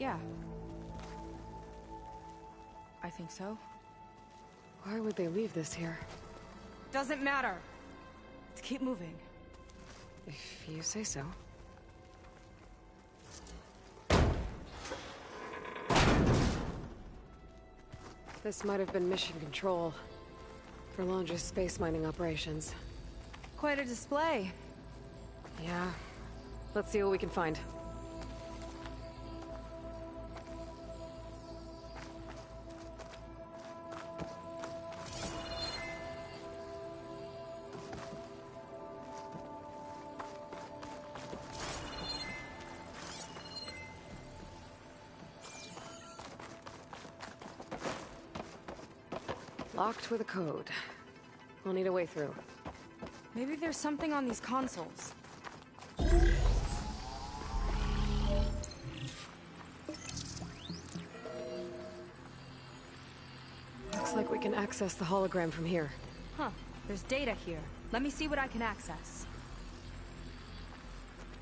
Yeah. I think so. Why would they leave this here? Doesn't matter. Let's keep moving. If you say so. This might have been mission control for Londra's space mining operations. Quite a display. Yeah. Let's see what we can find. Locked with a code. We'll need a way through. Maybe there's something on these consoles. Looks like we can access the hologram from here. Huh. There's data here. Let me see what I can access.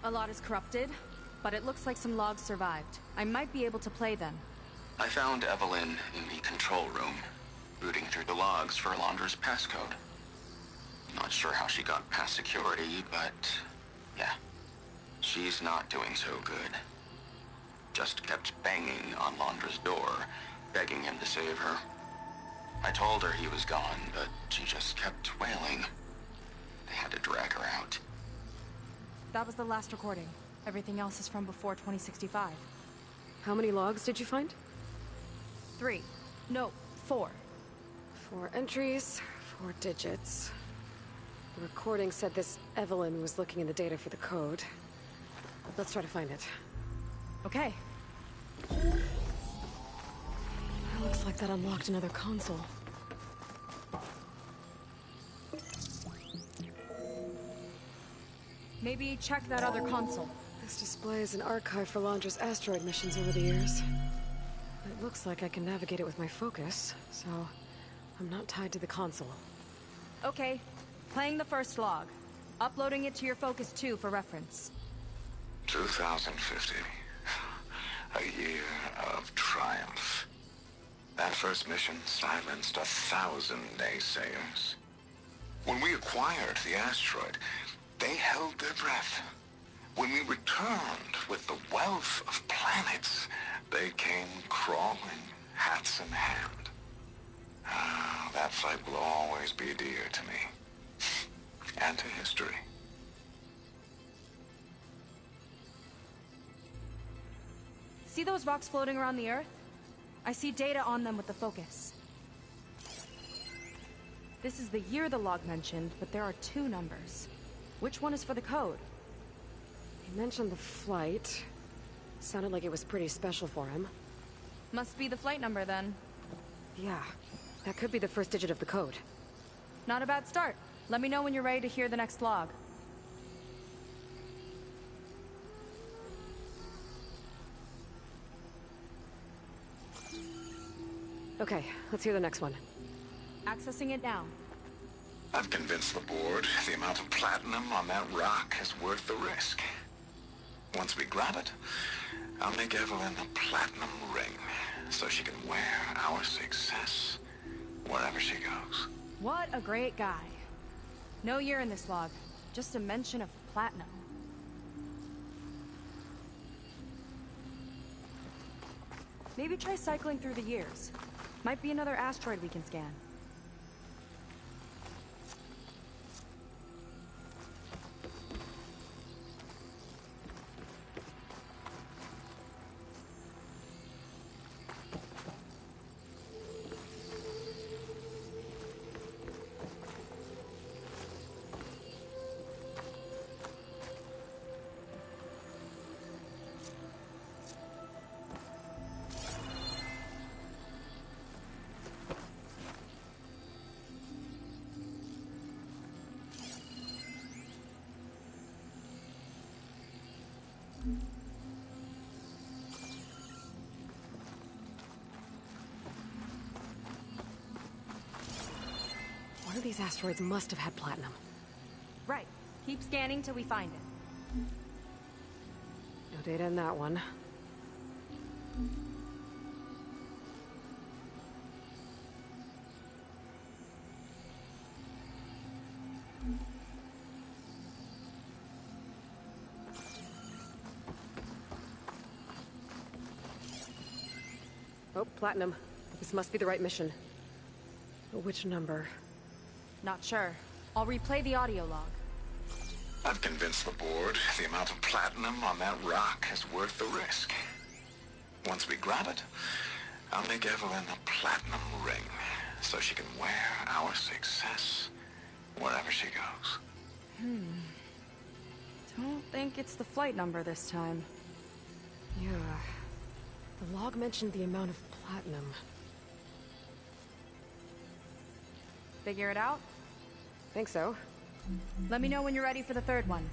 A lot is corrupted, but it looks like some logs survived. I might be able to play them. I found Evelyn in the control room, rooting through the logs for Alondra's passcode. Not sure how she got past security, but yeah, she's not doing so good. Just kept banging on Alondra's door, begging him to save her. I told her he was gone, but she just kept wailing. They had to drag her out. That was the last recording. Everything else is from before 2065. How many logs did you find? 3. No, 4. 4 entries, 4 digits. The recording said this Evelyn was looking in the data for the code. Let's try to find it. Okay. Looks like that unlocked another console. Maybe check that other console. This displays an archive for Londra's asteroid missions over the years. It looks like I can navigate it with my focus, so I'm not tied to the console. Okay. Playing the first log. Uploading it to your Focus 2 for reference. 2050. A year of triumph. That first mission silenced 1,000 naysayers. When we acquired the asteroid, they held their breath. When we returned with the wealth of planets, they came crawling, hats in hand. Ah, that fight will always be dear to me. And to history. See those rocks floating around the Earth? I see data on them with the focus. This is the year the log mentioned, but there are 2 numbers. Which one is for the code? He mentioned the flight. Sounded like it was pretty special for him. Must be the flight number then. Yeah, that could be the first digit of the code. Not a bad start. Let me know when you're ready to hear the next log. Okay, let's hear the next one. Accessing it now. I've convinced the board the amount of platinum on that rock is worth the risk. Once we grab it, I'll make Evelyn a platinum ring so she can wear our success wherever she goes. What a great guy. No year in this log, just a mention of platinum. Maybe try cycling through the years. Might be another asteroid we can scan. One of these asteroids must have had platinum. Right. Keep scanning till we find it. No data in that one. Oh, Platinum. This must be the right mission. But which number? Not sure. I'll replay the audio log. I've convinced the board the amount of platinum on that rock is worth the risk. Once we grab it, I'll make Evelyn a platinum ring, so she can wear our success wherever she goes. Don't think it's the flight number this time. Yeah. The log mentioned the amount of platinum. Figure it out? Think so. Let me know when you're ready for the third one.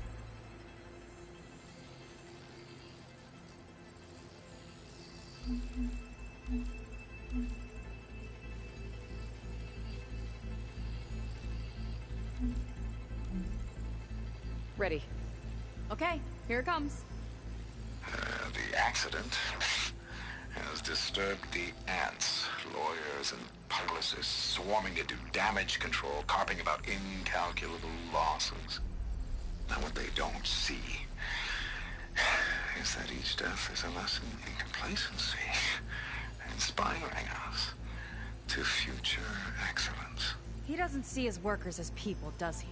Ready. Okay, here it comes. The accident has disturbed the ants, lawyers and publicists swarming to do damage control, carping about incalculable losses. Now what they don't see is that each death is a lesson in complacency, inspiring us to future excellence. He doesn't see his workers as people, does he?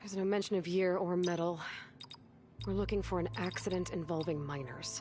There's no mention of year or metal. We're looking for an accident involving miners.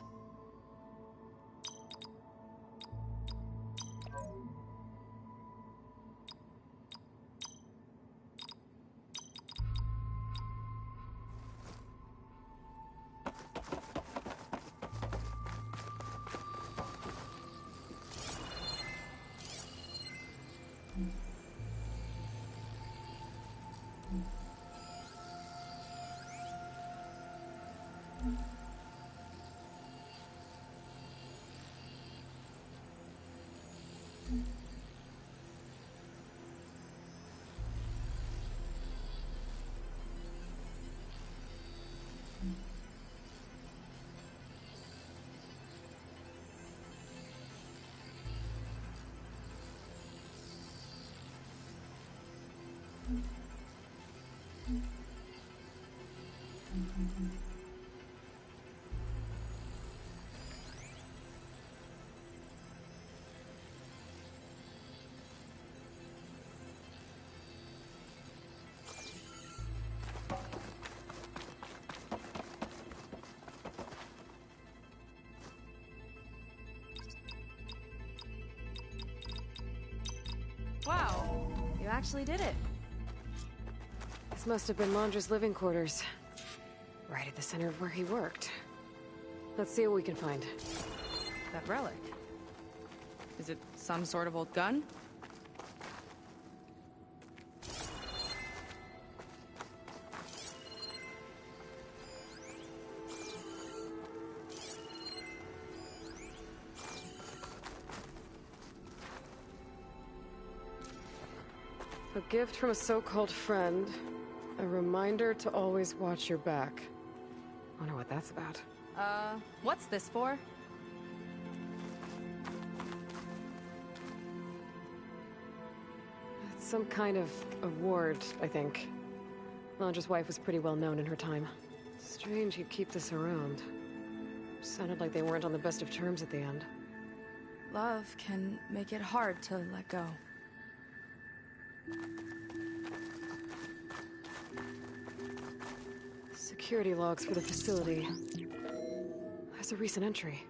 Wow, you actually did it. This must have been Londra's living quarters. Right at the center of where he worked. Let's see what we can find. That relic. Is it some sort of old gun? A gift from a so-called friend. A reminder to always watch your back. Wonder what that's about. What's this for? It's some kind of award, I think. Londra's wife was pretty well known in her time. Strange he'd keep this around. Sounded like they weren't on the best of terms at the end. Love can make it hard to let go. Security logs for the facility. There's a recent entry.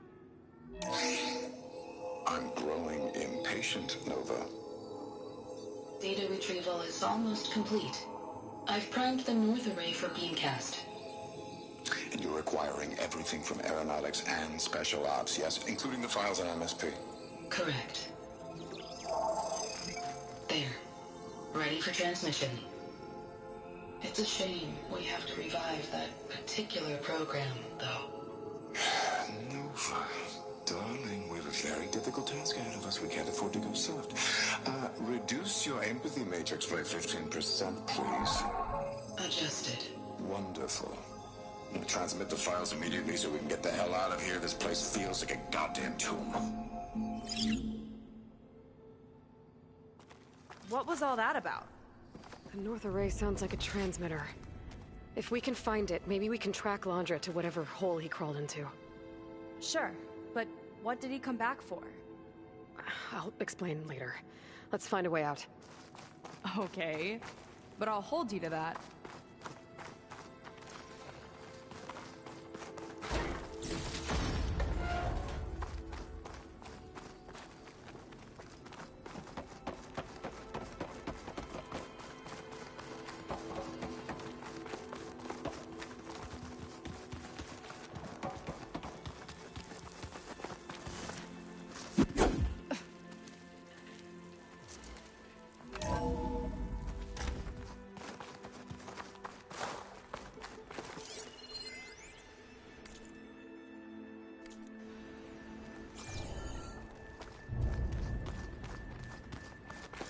I'm growing impatient, Nova. Data retrieval is almost complete. I've primed the north array for beamcast. And you're acquiring everything from aeronautics and special ops, yes? Including the files on MSP? Correct. There. Ready for transmission. It's a shame we have to revive that particular program, though. Nova, darling, we have a very difficult task ahead of us. We can't afford to go soft. Reduce your empathy matrix by 15%, please. Adjusted. Wonderful. Now transmit the files immediately so we can get the hell out of here. This place feels like a goddamn tomb. What was all that about? The north array sounds like a transmitter. If we can find it, maybe we can track Landra to whatever hole he crawled into. Sure, but what did he come back for? I'll explain later. Let's find a way out. Okay, but I'll hold you to that.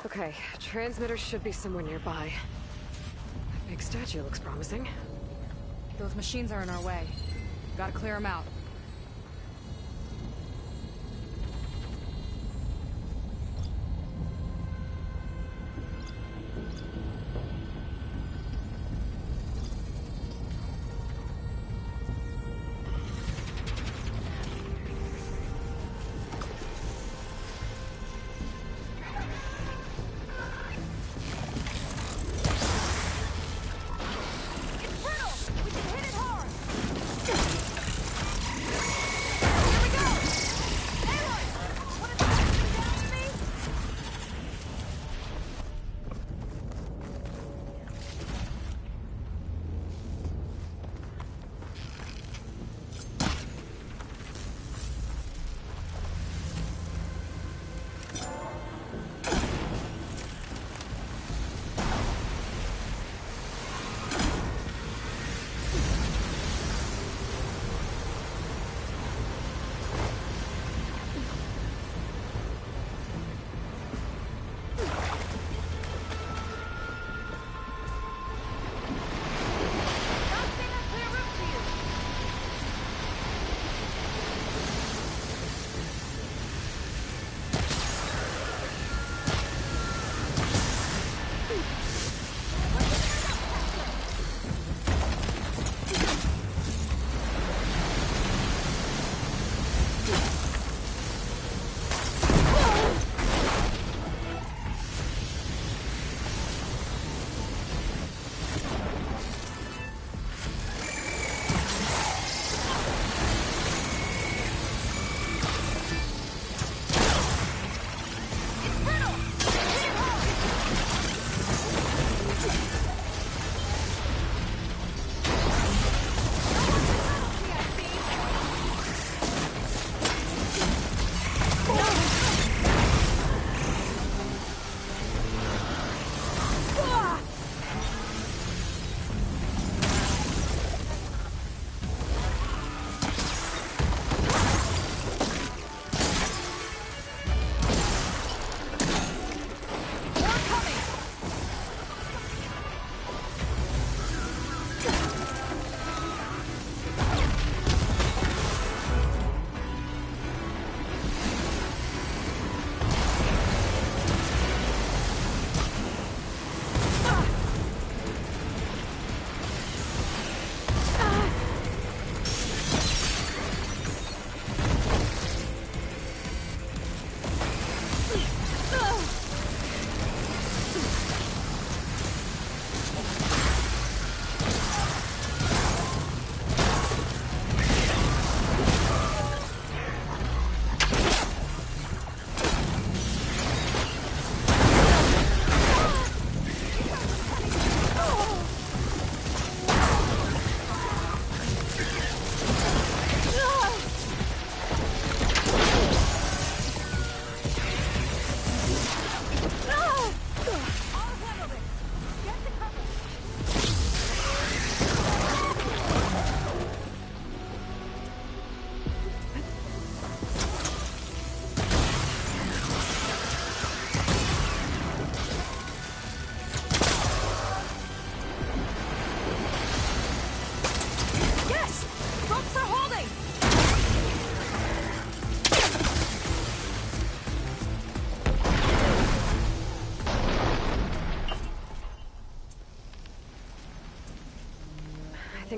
Okay, transmitter should be somewhere nearby. That big statue looks promising. Those machines are in our way. Gotta clear them out.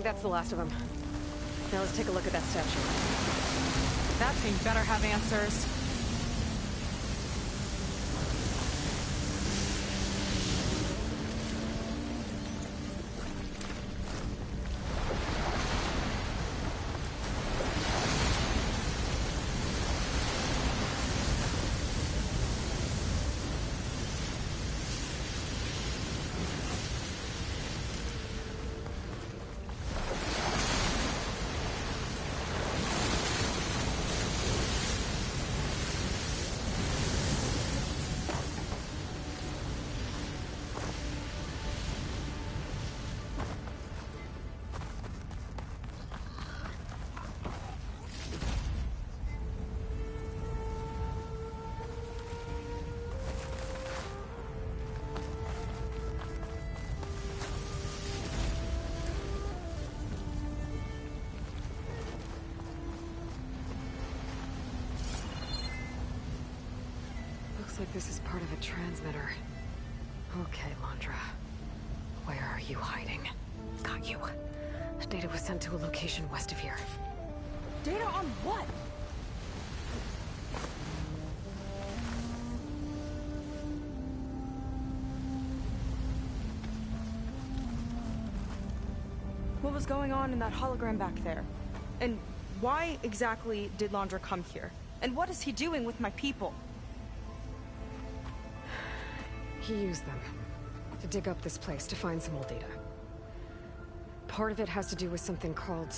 think that's the last of them. Now let's take a look at that statue. That thing better have answers. Looks like this is part of a transmitter. Okay, Londra. Where are you hiding? Got you. Data was sent to a location west of here. Data on what? What was going on in that hologram back there? And why exactly did Londra come here? And what is he doing with my people? He used them to dig up this place to find some old data. Part of it has to do with something called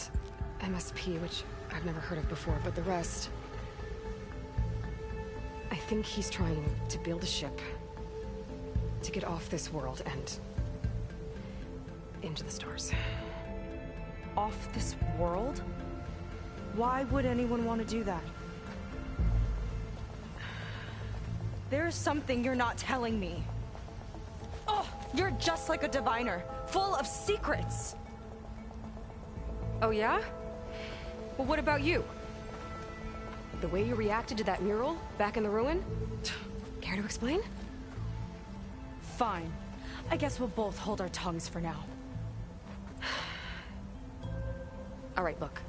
MSP, which I've never heard of before, but the rest... I think he's trying to build a ship to get off this world and into the stars. Off this world? Why would anyone want to do that? There's something you're not telling me. Oh, you're just like a diviner, full of secrets. Oh yeah? Well, what about you? The way you reacted to that mural back in the ruin? Care to explain? Fine. I guess we'll both hold our tongues for now. All right, look.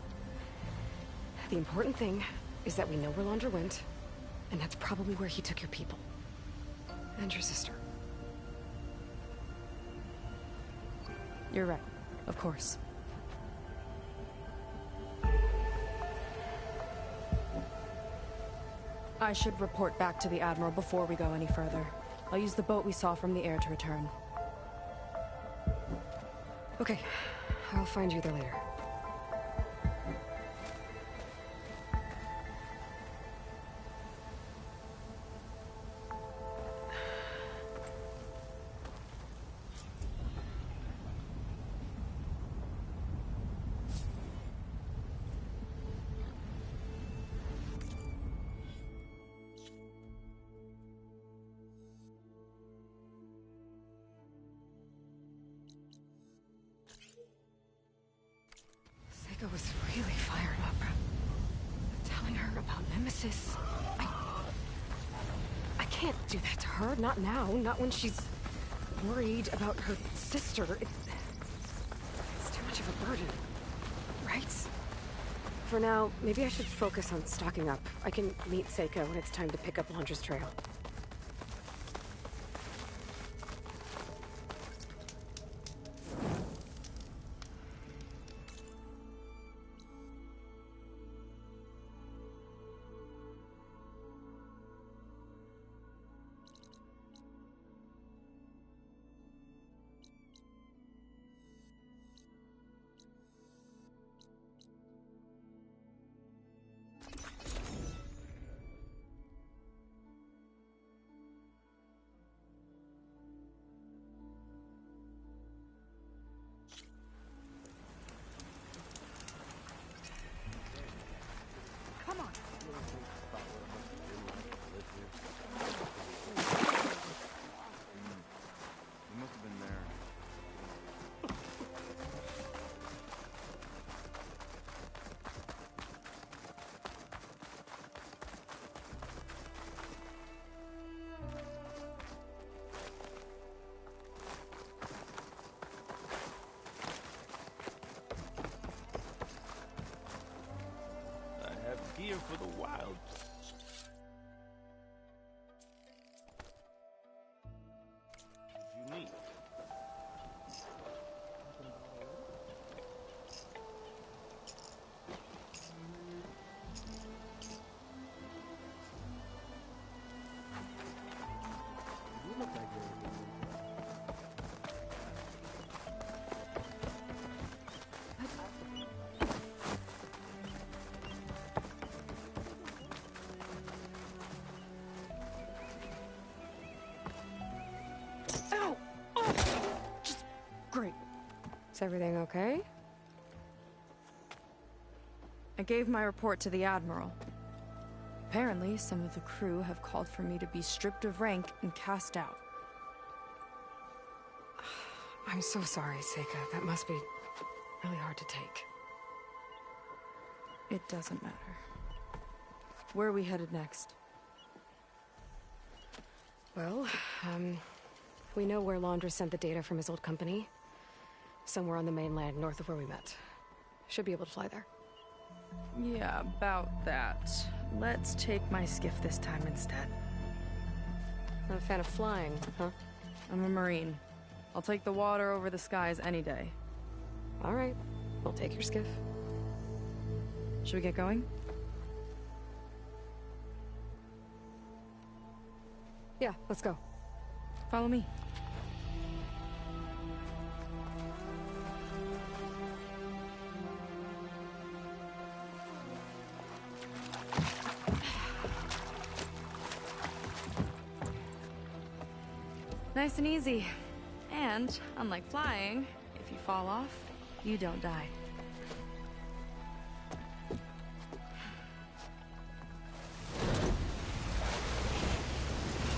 The important thing is that we know where Londra went, and that's probably where he took your people. And your sister. You're right. Of course. I should report back to the Admiral before we go any further. I'll use the boat we saw from the air to return. Okay. I'll find you there later. Seika was really fired up. Telling her about Nemesis. I can't do that to her. Not now. Not when she's worried about her sister. It's too much of a burden. Right? For now, maybe I should focus on stocking up. I can meet Seika when it's time to pick up Londra's trail. Is everything okay? I gave my report to the Admiral. Apparently, some of the crew have called for me to be stripped of rank and cast out. I'm so sorry, Seika. That must be really hard to take. It doesn't matter. Where are we headed next? Well, we know where Laundra sent the data from his old company. Somewhere on the mainland, north of where we met. Should be able to fly there. Yeah, about that. Let's take my skiff this time instead. Not a fan of flying, huh? I'm a Marine. I'll take the water over the skies any day. All right. We'll take your skiff. Should we get going? Yeah, let's go. Follow me. Nice and easy. And, unlike flying, if you fall off, you don't die.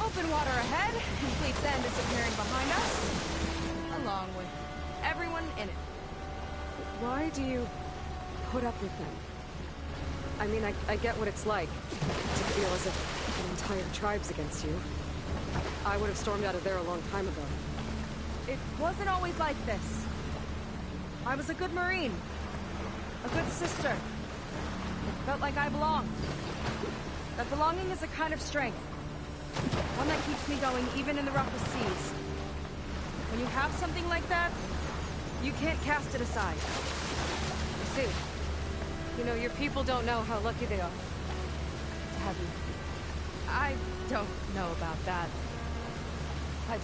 Open water ahead, and fleet sand disappearing behind us, along with everyone in it. Why do you put up with them? I mean, I get what it's like to feel as if an entire tribe's against you. I would have stormed out of there a long time ago. It wasn't always like this. I was a good Marine. A good sister. It felt like I belonged. That belonging is a kind of strength. One that keeps me going even in the roughest seas. When you have something like that, you can't cast it aside. You see, you know, your people don't know how lucky they are to have you. I don't know about that. I do.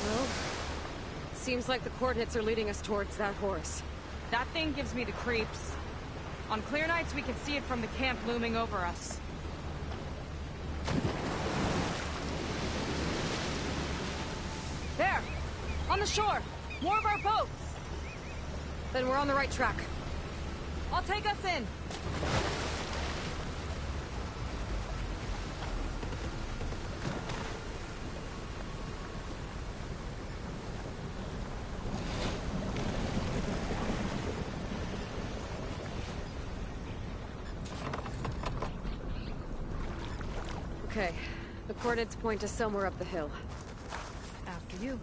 Well, seems like the coordinates are leading us towards that horse. That thing gives me the creeps. On clear nights, we can see it from the camp looming over us. There! On the shore! More of our boats! Then we're on the right track. I'll take us in! Okay, the coordinates point to somewhere up the hill. After you.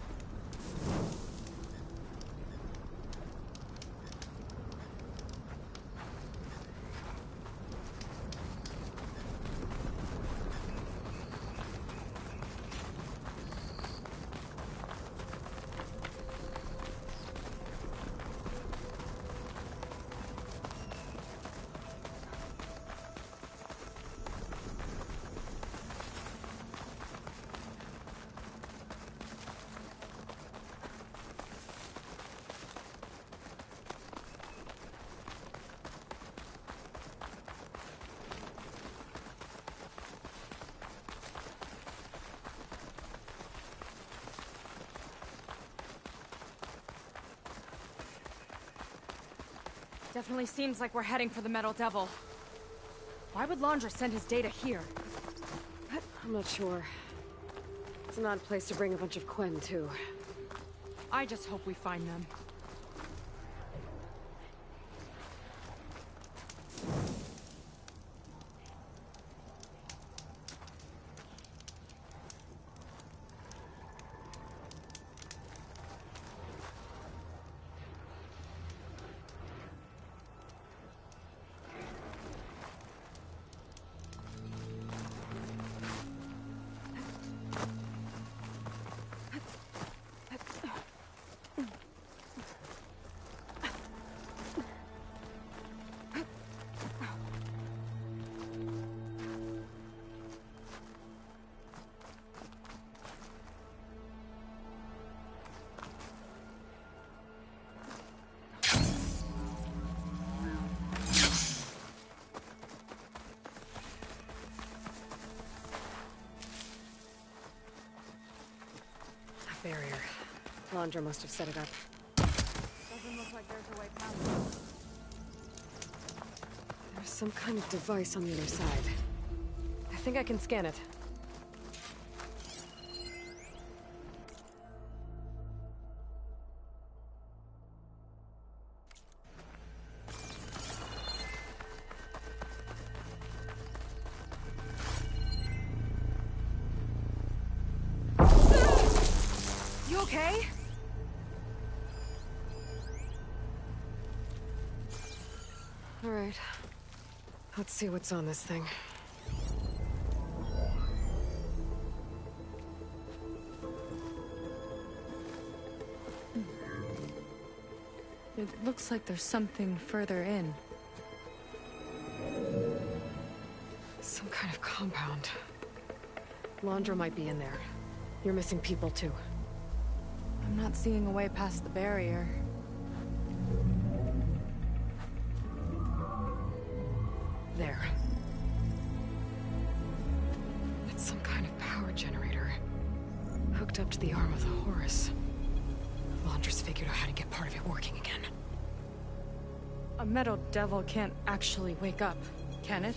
Definitely seems like we're heading for the Metal Devil. Why would Laundra send his data here? I'm not sure. It's an odd place to bring a bunch of Quen, too. I just hope we find them. Barrier. Laundra must have set it up. Doesn't look like there's a way past it. There's some kind of device on the other side. I think I can scan it. You okay? All right. Let's see what's on this thing. It looks like there's something further in. Some kind of compound. Laundra might be in there. You're missing people too. I'm not seeing a way past the barrier. There. It's some kind of power generator. Hooked up to the arm of the Horus. Laundra's figured out how to get part of it working again. A metal devil can't actually wake up, can it?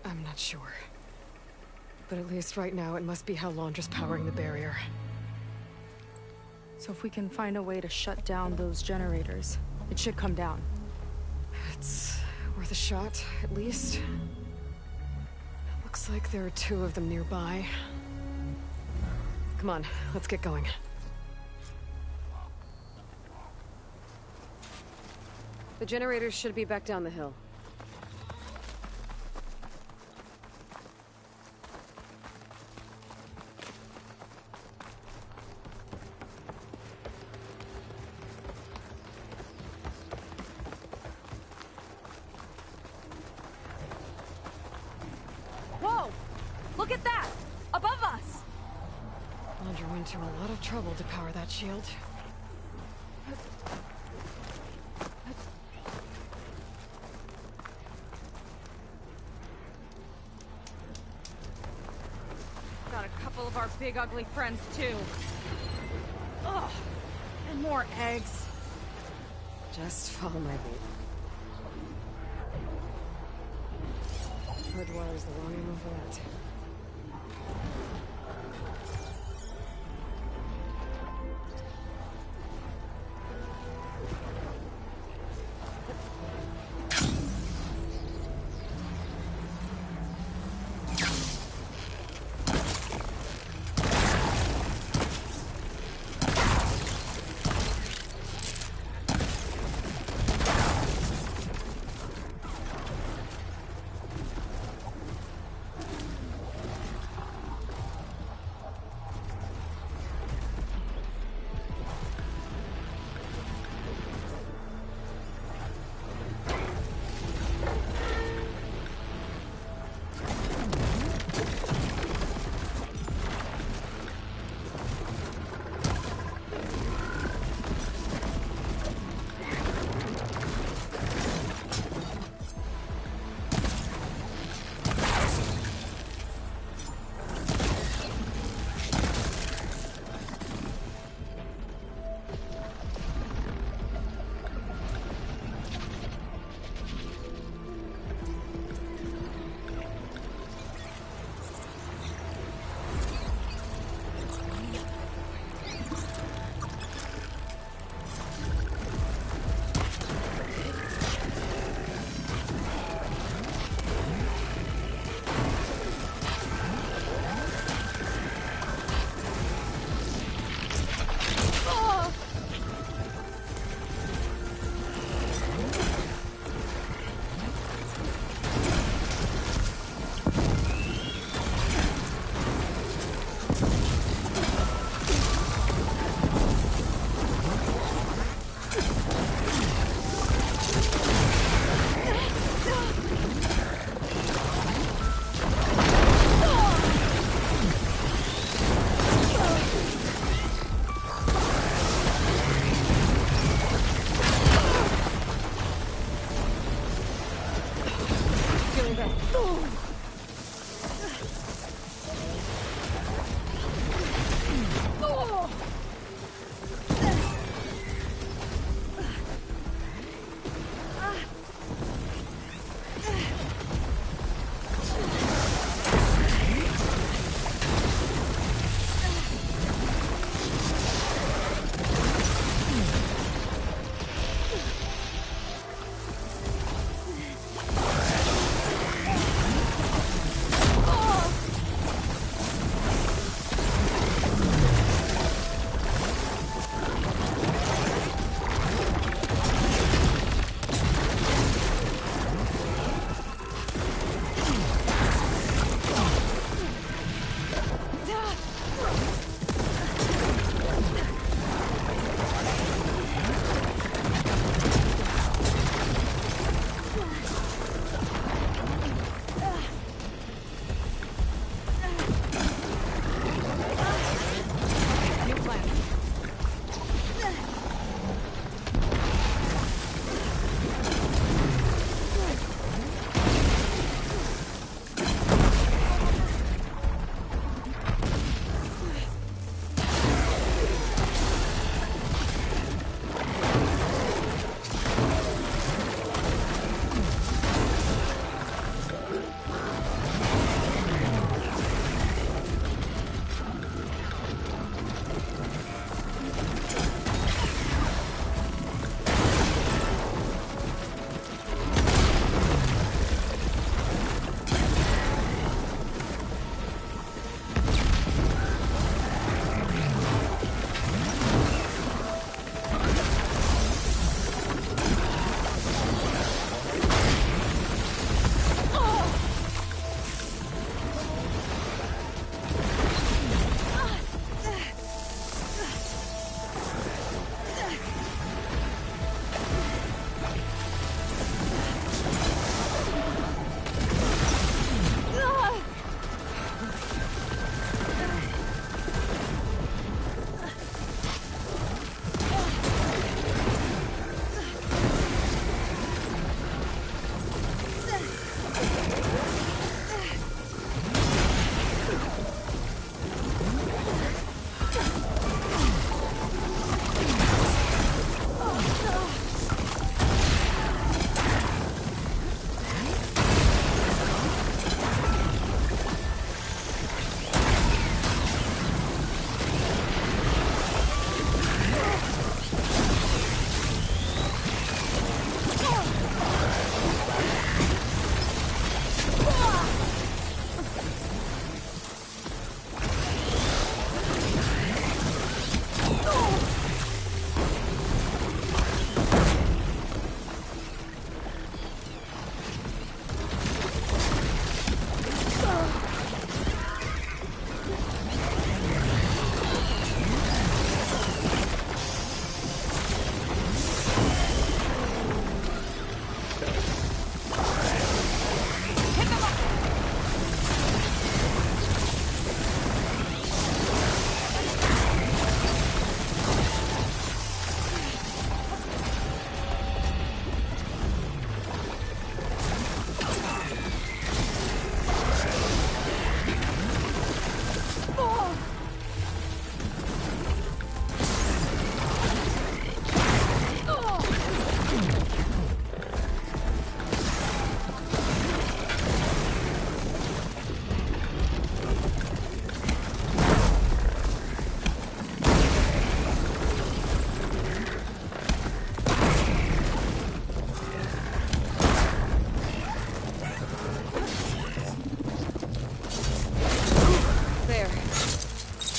I'm not sure. But at least right now, it must be how Laundra's powering the barrier. So if we can find a way to shut down those generators, it should come down. It's worth a shot, at least. Looks like there are 2 of them nearby. Come on, let's get going. The generators should be back down the hill. Whoa! Look at that! Above us! Laundra went to a lot of trouble to power that shield. Got a couple of our big ugly friends too. Ugh! And more eggs. Just follow my lead. Hardwire's the wrong ammo for that.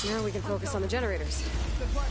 Now we can focus on the generators. Good work.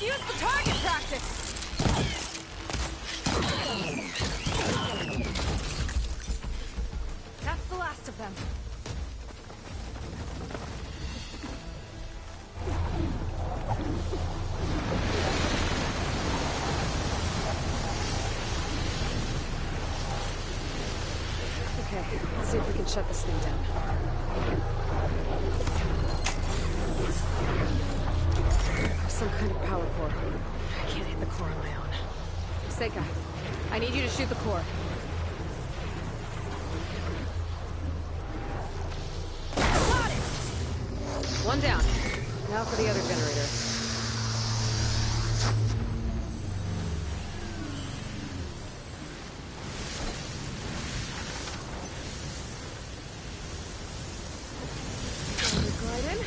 Use the target practice! That's the last of them. Okay, let's see if we can shut this thing down. Some kind of power core. I can't hit the core on my own. Seika, I need you to shoot the core. Got it! One down. Now for the other generator. Glide in.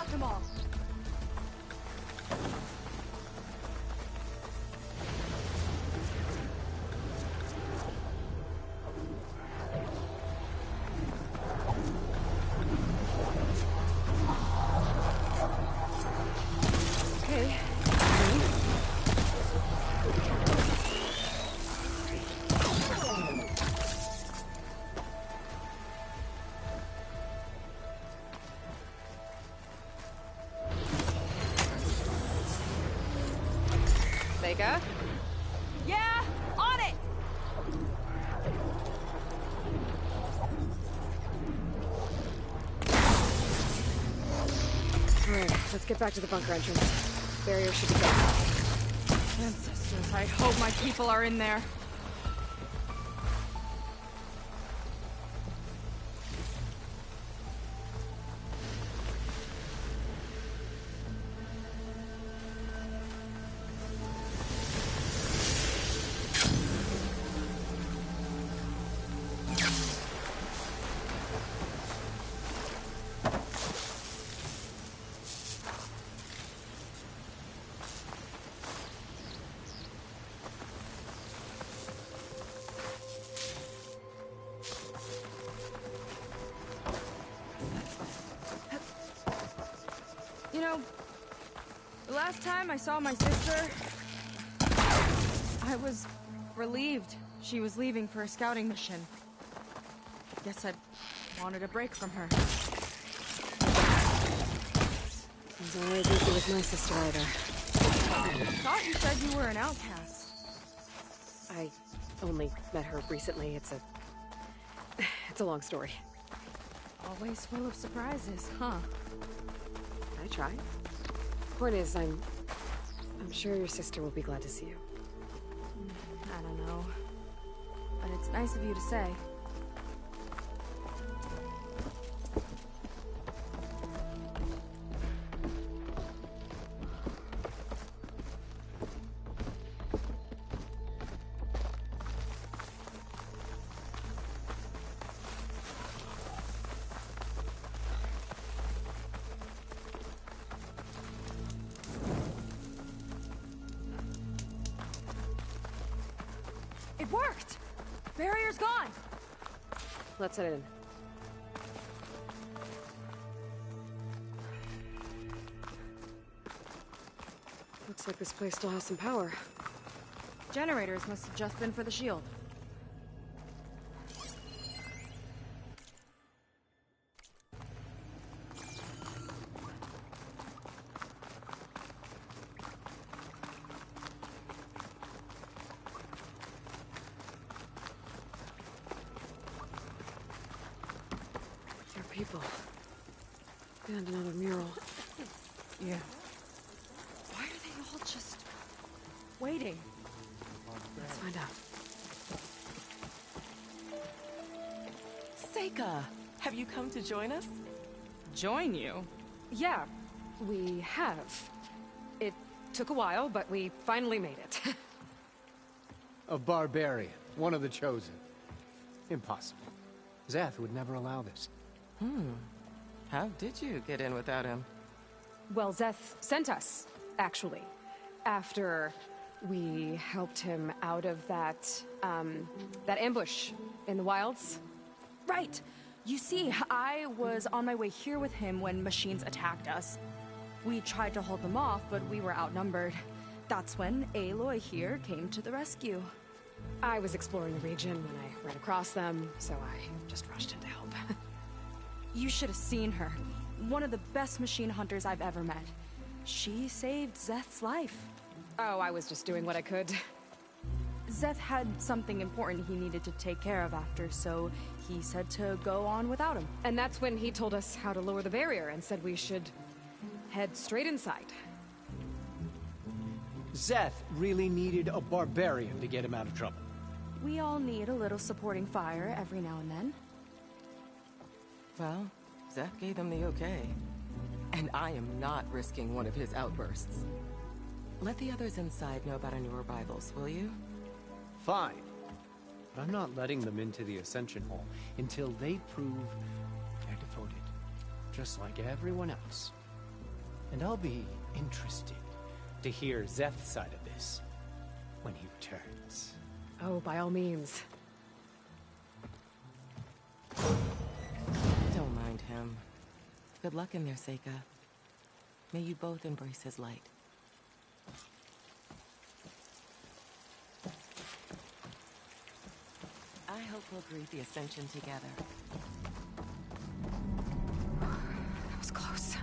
Them all. Okay. Seika? Yeah, on it! Alright, let's get back to the bunker entrance. Barrier should be gone. Ancestors, I hope my people are in there. You know, the last time I saw my sister, I was relieved she was leaving for a scouting mission. Guess I wanted a break from her. Wasn't always easy with my sister either. Thought you said you were an outcast. I only met her recently. It's a long story. Always full of surprises, huh? I try. Point is, I'm sure your sister will be glad to see you. I don't know. But it's nice of you to say. It worked! Barrier's gone! Let's head in. Looks like this place still has some power. Generators must have just been for the shield. There are people. And another mural. Yeah. Why are they all just waiting? Let's find out. Seika, have you come to join us? Join you? Yeah, we have. It took a while, but we finally made it. A barbarian, one of the chosen. Impossible. Zeth would never allow this. How did you get in without him? Well, Zeth sent us, actually. After we helped him out of that ambush in the wilds. Right! You see, I was on my way here with him when machines attacked us. We tried to hold them off, but we were outnumbered. That's when Aloy here came to the rescue. I was exploring the region when I ran across them, so I just rushed in to help. You should have seen her. One of the best machine hunters I've ever met. She saved Zeth's life. Oh, I was just doing what I could. Zeth had something important he needed to take care of after, so he said to go on without him. And that's when he told us how to lower the barrier and said we should head straight inside. Zeth really needed a barbarian to get him out of trouble. We all need a little supporting fire every now and then. Well, Zeth gave them the okay. And I am not risking one of his outbursts. Let the others inside know about our new arrivals, will you? Fine. But I'm not letting them into the Ascension Hall until they prove they're devoted. Just like everyone else. And I'll be interested to hear Zeth's side of this when he returns. Oh, by all means. Don't mind him. Good luck in there, Seika. May you both embrace his light. I hope we'll greet the Ascension together. That was close.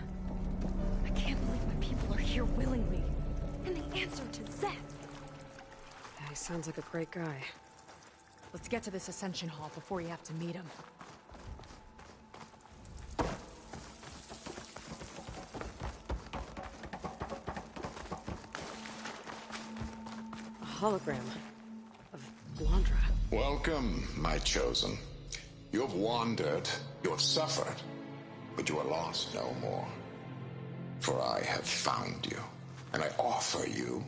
I can't believe my people are here willingly. And they answered to Zeth. Yeah, he sounds like a great guy. Let's get to this Ascension Hall before you have to meet him. A hologram of Blandra. Welcome, my chosen. You have wandered, you have suffered, but you are lost no more. For I have found you, and I offer you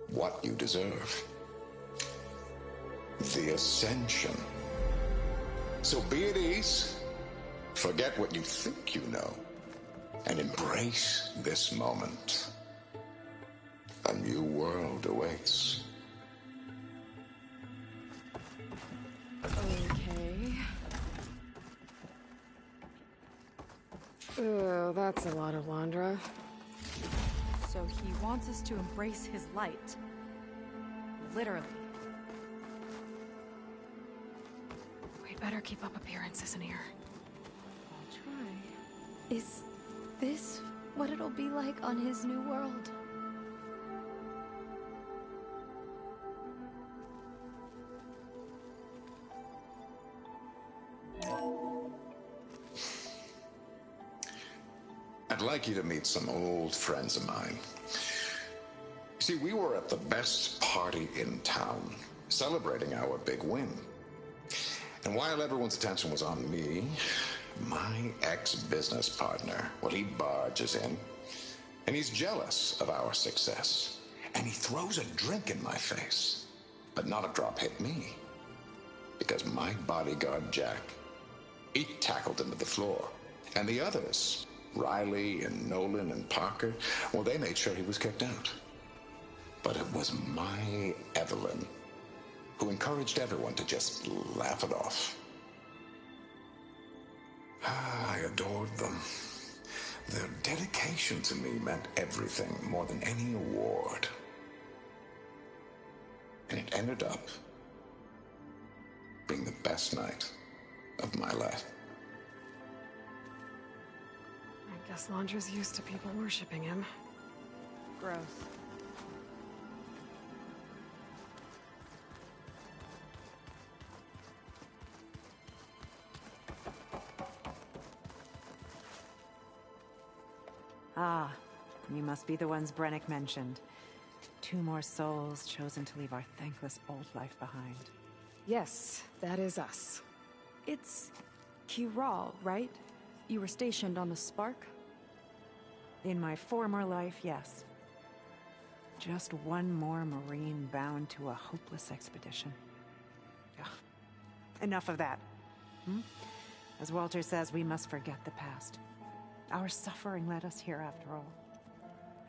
what you deserve. The Ascension. So be at ease, forget what you think you know, and embrace this moment. A new world awaits. Okay. Oh, that's a lot of Blandra. So he wants us to embrace his light. Literally. We'd better keep up appearances in here. I'll try. Is this what it'll be like on his new world? I'd like you to meet some old friends of mine. See, we were at the best party in town, celebrating our big win. And while everyone's attention was on me, my ex-business partner, well, he barges in, and he's jealous of our success. And he throws a drink in my face, but not a drop hit me. Because my bodyguard, Jack, he tackled him to the floor. And the others, Riley and Nolan and Parker, well, they made sure he was kicked out. But it was my Evelyn who encouraged everyone to just laugh it off. I adored them. Their dedication to me meant everything, more than any award. And it ended up being the best night of my life. I guess Londra's used to people worshipping him. Gross. Ah, you must be the ones Brennick mentioned. 2 more souls chosen to leave our thankless old life behind. Yes, that is us. It's Kiral, right? You were stationed on the Spark? In my former life, yes. Just one more Marine bound to a hopeless expedition. Ugh. Enough of that. As Walter says, we must forget the past. Our suffering led us here after all.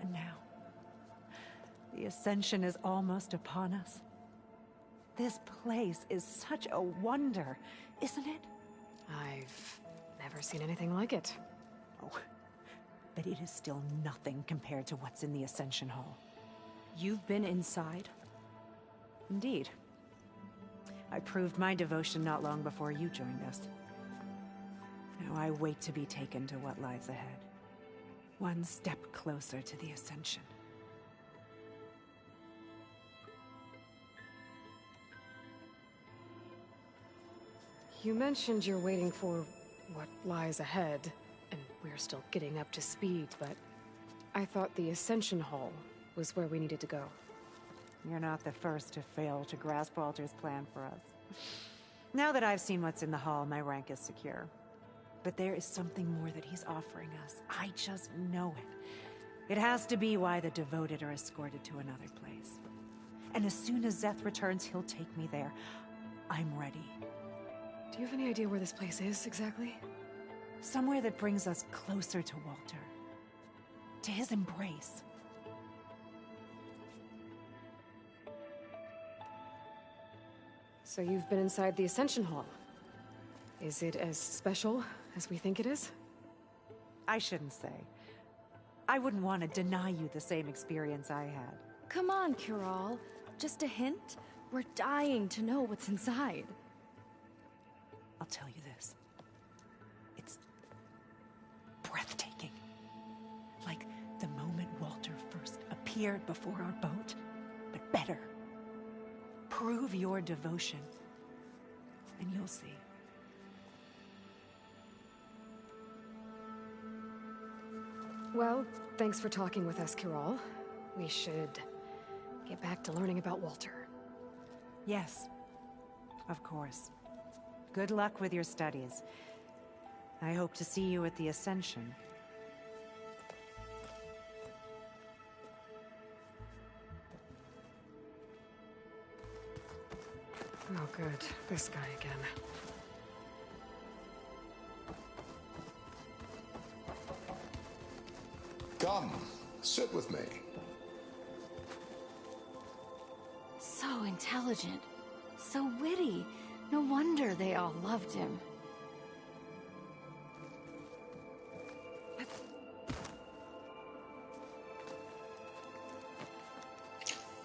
And now, the Ascension is almost upon us. This place is such a wonder, isn't it? I've never seen anything like it. Oh, but it is still nothing compared to what's in the Ascension Hall. You've been inside? Indeed. I proved my devotion not long before you joined us. Now I wait to be taken to what lies ahead. One step closer to the Ascension. You mentioned you're waiting for what lies ahead, and we're still getting up to speed, but I thought the Ascension Hall was where we needed to go. You're not the first to fail to grasp Walter's plan for us. Now that I've seen what's in the hall, my rank is secure. But there is something more that he's offering us. I just know it. It has to be why the devoted are escorted to another place. And as soon as Zeth returns, he'll take me there. I'm ready. Do you have any idea where this place is, exactly? Somewhere that brings us closer to Walter. To his embrace. So you've been inside the Ascension Hall. Is it as special as we think it is? I shouldn't say. I wouldn't want to deny you the same experience I had. Come on, Kiral. Just a hint? We're dying to know what's inside. I'll tell you this. It's breathtaking. Like the moment Walter first appeared before our boat, but better. Prove your devotion, and you'll see. Well, thanks for talking with us, Kiral. We should get back to learning about Walter. Yes, of course. Good luck with your studies. I hope to see you at the Ascension. Oh, good. This guy again. Come, sit with me. So intelligent. So witty. No wonder they all loved him.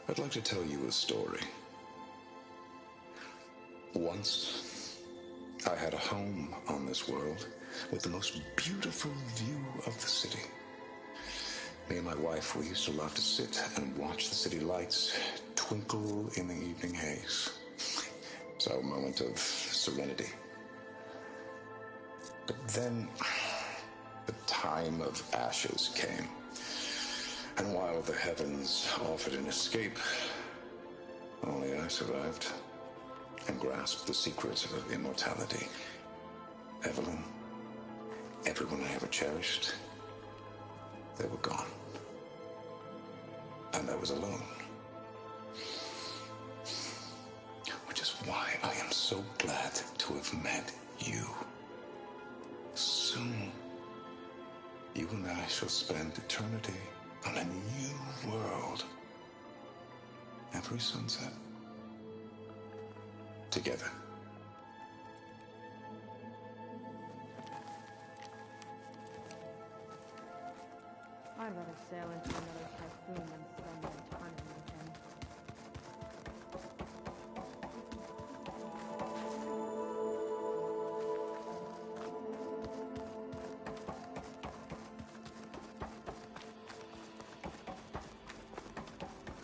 I'd like to tell you a story. Once, I had a home on this world with the most beautiful view of the city. Me and my wife, we used to love to sit and watch the city lights twinkle in the evening haze. It's our moment of serenity. But then, the time of ashes came. And while the heavens offered an escape, only I survived and grasped the secrets of immortality. Evelyn, everyone I ever cherished, they were gone. And I was alone. Which is why I am so glad to have met you. Soon, you and I shall spend eternity on a new world. Every sunset. Together. I'd rather sail into another typhoon than spend an eternity with him.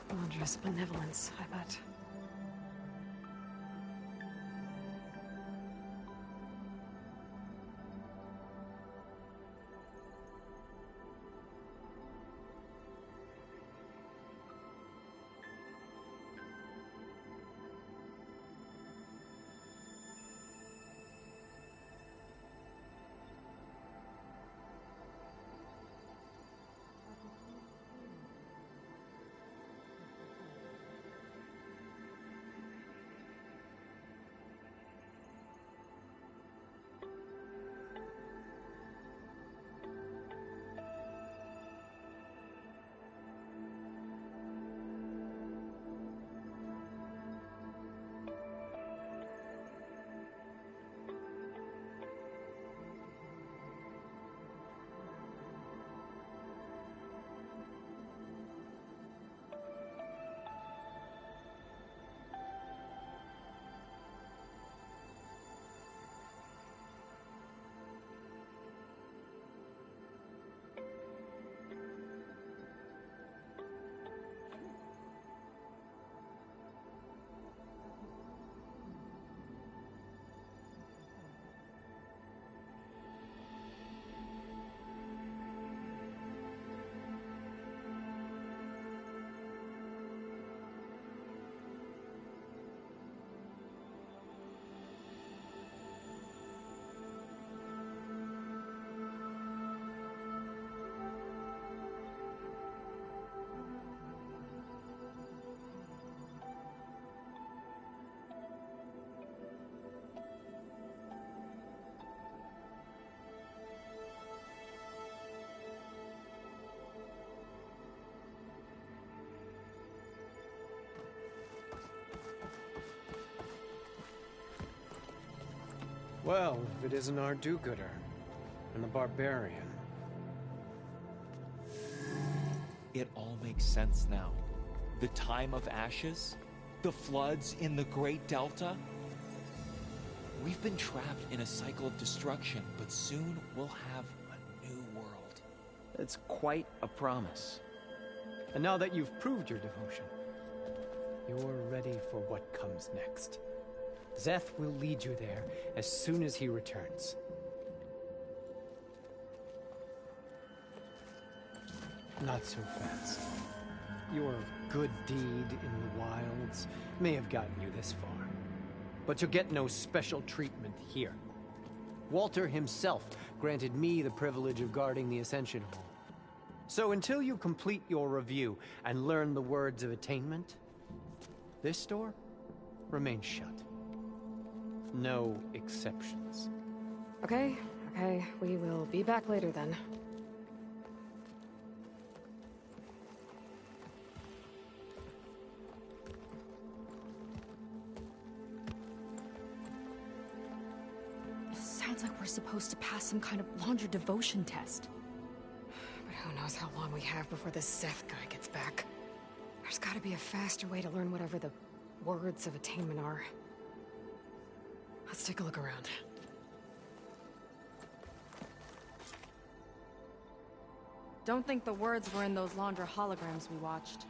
Wondrous benevolence, I bet. Well, if it isn't our do-gooder and the barbarian. It all makes sense now. The time of ashes, the floods in the Great Delta. We've been trapped in a cycle of destruction, but soon we'll have a new world. It's quite a promise. And now that you've proved your devotion, you're ready for what comes next. Zeth will lead you there as soon as he returns. Not so fast. Your good deed in the wilds may have gotten you this far, but you'll get no special treatment here. Walter himself granted me the privilege of guarding the Ascension Hall. So until you complete your review and learn the words of attainment, this door remains shut. No exceptions. Okay, we will be back later then. Sounds like we're supposed to pass some kind of laundry devotion test. But who knows how long we have before this Zeth guy gets back. There's gotta be a faster way to learn whatever the words of attainment are. Let's take a look around. Don't think the words were in those Laundra holograms we watched.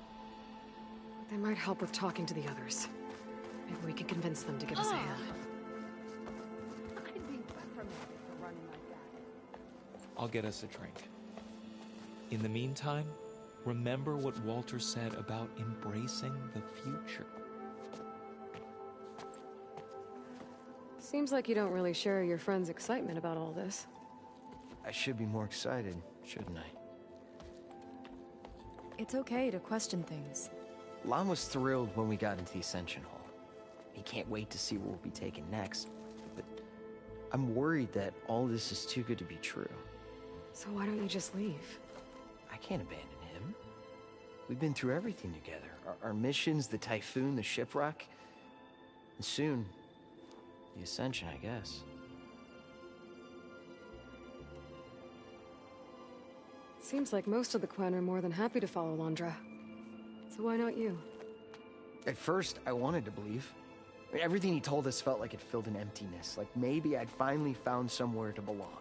They might help with talking to the others. Maybe we can convince them to give us a hand. I'd be reprimanded for running like that. I'll get us a drink. In the meantime, remember what Walter said about embracing the future. Seems like you don't really share your friend's excitement about all this. I should be more excited, shouldn't I? It's okay to question things. Lon was thrilled when we got into the Ascension Hall. He can't wait to see where we'll be taken next. But I'm worried that all this is too good to be true. So why don't you just leave? I can't abandon him. We've been through everything together. Our missions, the Typhoon, the shipwreck. And soon, the Ascension, I guess. Seems like most of the Quen are more than happy to follow Laundra. So why not you? At first, I wanted to believe. I mean, everything he told us felt like it filled an emptiness, like maybe I'd finally found somewhere to belong.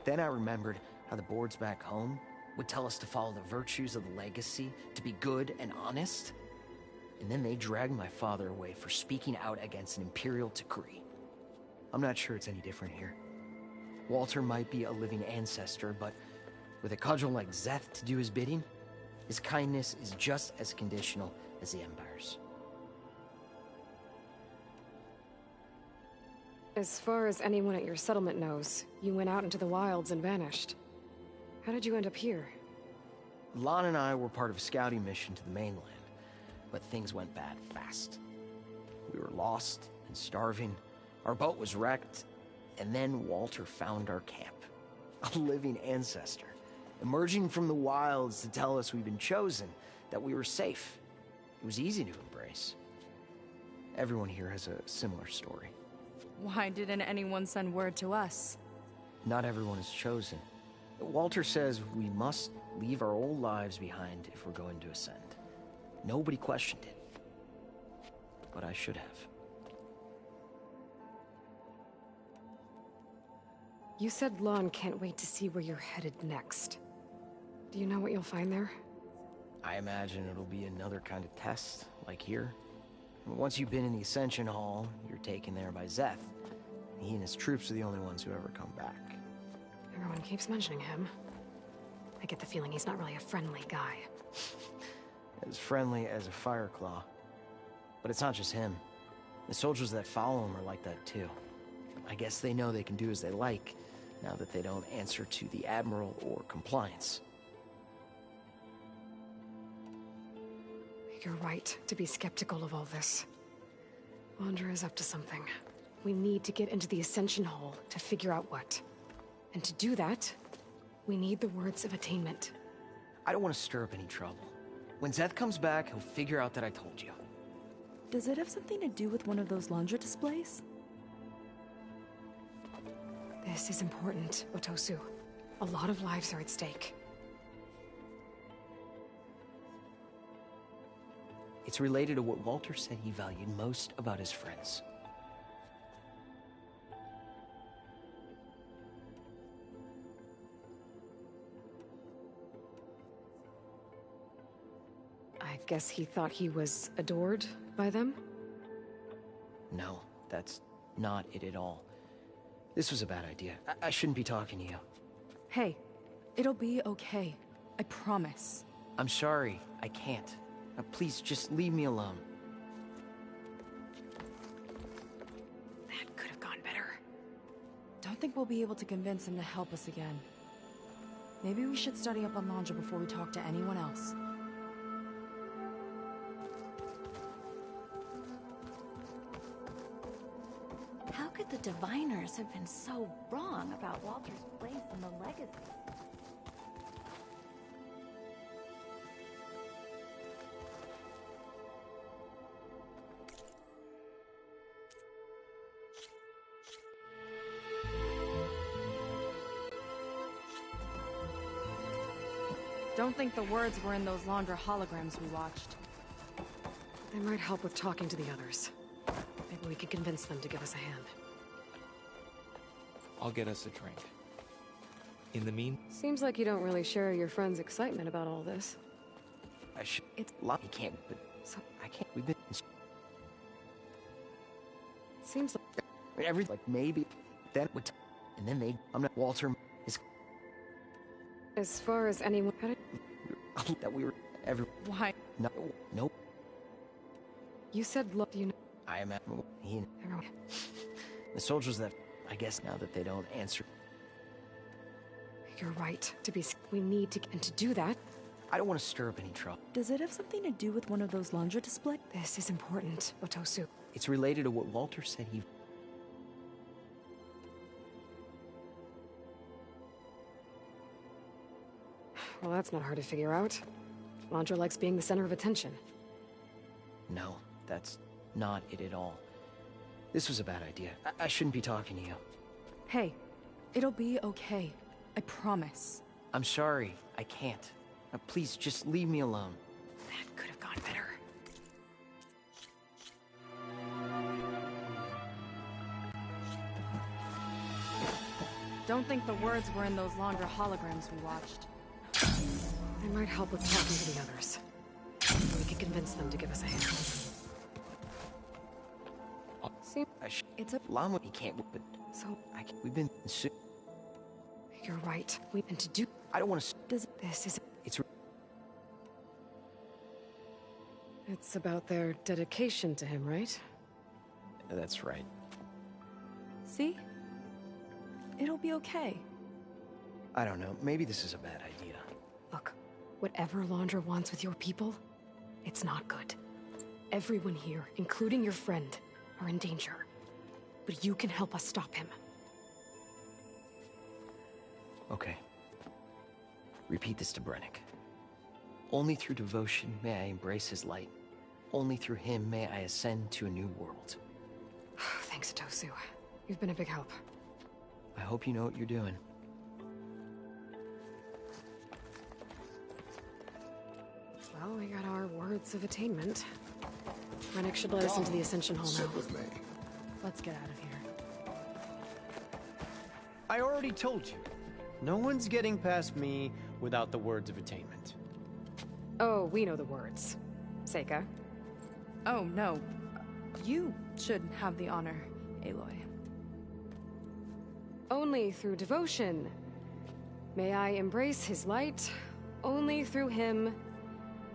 Then I remembered how the boards back home would tell us to follow the virtues of the legacy, to be good and honest. And then they dragged my father away for speaking out against an imperial decree. I'm not sure it's any different here. Walter might be a living ancestor, but with a cudgel like Zeth to do his bidding, his kindness is just as conditional as the Empire's. As far as anyone at your settlement knows, you went out into the wilds and vanished. How did you end up here? Lon and I were part of a scouting mission to the mainland, but things went bad fast. We were lost and starving, our boat was wrecked, and then Walter found our camp. A living ancestor, emerging from the wilds to tell us we'd been chosen, that we were safe. It was easy to embrace. Everyone here has a similar story. Why didn't anyone send word to us? Not everyone is chosen. Walter says we must leave our old lives behind if we're going to ascend. Nobody questioned it. But I should have. You said Lon can't wait to see where you're headed next. Do you know what you'll find there? I imagine it'll be another kind of test, like here. Once you've been in the Ascension Hall, you're taken there by Zeth. He and his troops are the only ones who ever come back. Everyone keeps mentioning him. I get the feeling he's not really a friendly guy. As friendly as a Fireclaw. But it's not just him. The soldiers that follow him are like that too. I guess they know they can do as they like, now that they don't answer to the Admiral or compliance. You're right to be skeptical of all this. Laundra is up to something. We need to get into the Ascension Hall to figure out what. And to do that, we need the words of attainment. I don't want to stir up any trouble. When Zeth comes back, he'll figure out that I told you. Does it have something to do with one of those Laundra displays? This is important, Otosu. A lot of lives are at stake. It's related to what Walter said he valued most about his friends. I guess he thought he was adored by them? No, that's not it at all. This was a bad idea. I shouldn't be talking to you. Hey, it'll be okay. I promise. I'm sorry, I can't. Please, just leave me alone. That could have gone better. Don't think we'll be able to convince him to help us again. Maybe we should study up on Laundra before we talk to anyone else. How could the Diviners have been so wrong about Walter's place in the legacy? Don't think the words were in those Laundra holograms we watched. They might help with talking to the others. Maybe we can convince them to give us a hand. I'll get us a drink. In the mean... Seems like you don't really share your friend's excitement about all this. I should. It's lot. He can't. But So, I can't. We've been. it seems like... Everything. Like maybe. Then would. And then they. I'm not. Walter is. As far as anyone... That we were. Every. Why? No. Nope. You said love, you know... I am. He. Everyone... The soldiers that. I guess now that they don't answer. You're right. To be... We need to... And to do that... I don't want to stir up any trouble. Does it have something to do with one of those Laundra displays? This is important, Otosu. It's related to what Walter said he... Well, that's not hard to figure out. Laundra likes being the center of attention. No, that's not it at all. This was a bad idea. I shouldn't be talking to you. Hey, it'll be okay. I promise. I'm sorry. I can't. Now, please, just leave me alone. That could have gone better. Don't think the words were in those Laundra holograms we watched. They might help with talking to the others. Maybe we can convince them to give us a hand. See, It's a llama. He can't. But so I can't. We've been. you're right. And to do... I don't want to. This is... It's. It's about their dedication to him, right? That's right. See? It'll be okay. I don't know. Maybe this is a bad idea. Look, whatever Laundra wants with your people, it's not good. Everyone here, including your friend, are in danger. But you can help us stop him. Okay. Repeat this to Brennick. Only through devotion may I embrace his light. Only through him may I ascend to a new world. Thanks, Tosu. You've been a big help. I hope you know what you're doing. Well, we got our words of attainment. Rennick should let us into the Ascension Hall now. Let's get out of here. I already told you. No one's getting past me without the words of attainment. Oh, we know the words. Seika. Oh, no. You should have the honor, Aloy. Only through devotion may I embrace his light. Only through him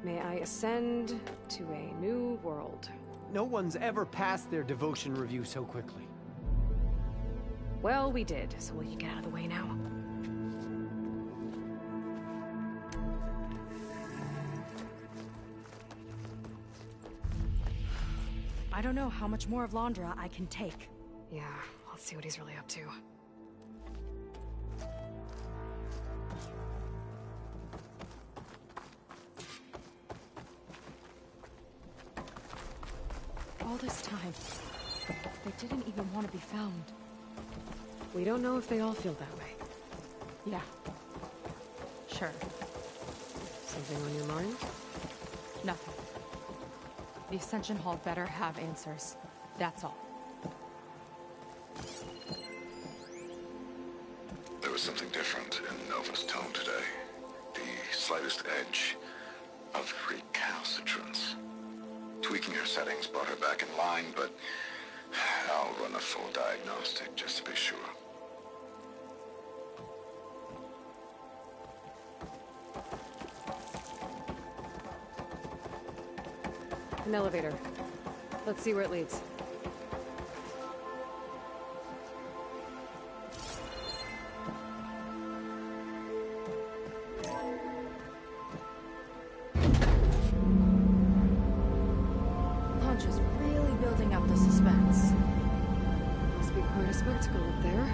may I ascend to a new world. No one's ever passed their devotion review so quickly. Well, we did, so will you get out of the way now? I don't know how much more of Laundra I can take. Yeah, let's see what he's really up to. All this time, they didn't even want to be found. We don't know if they all feel that way. Yeah. Sure. Something on your mind? Nothing. The Ascension Hall better have answers. That's all. There was something different in Nova's tone today. The slightest edge of recalcitrance. Tweaking her settings brought her back in line, but I'll run a full diagnostic just to be sure. An elevator. Let's see where it leads. Laundra's really building up the suspense. Must be quite a spectacle up there.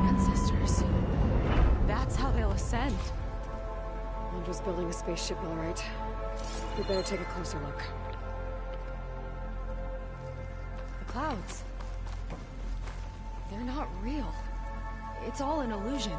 Ancestors. That's how they'll ascend. Laundra's building a spaceship, all right. We better take a closer look. The clouds. They're not real. It's all an illusion.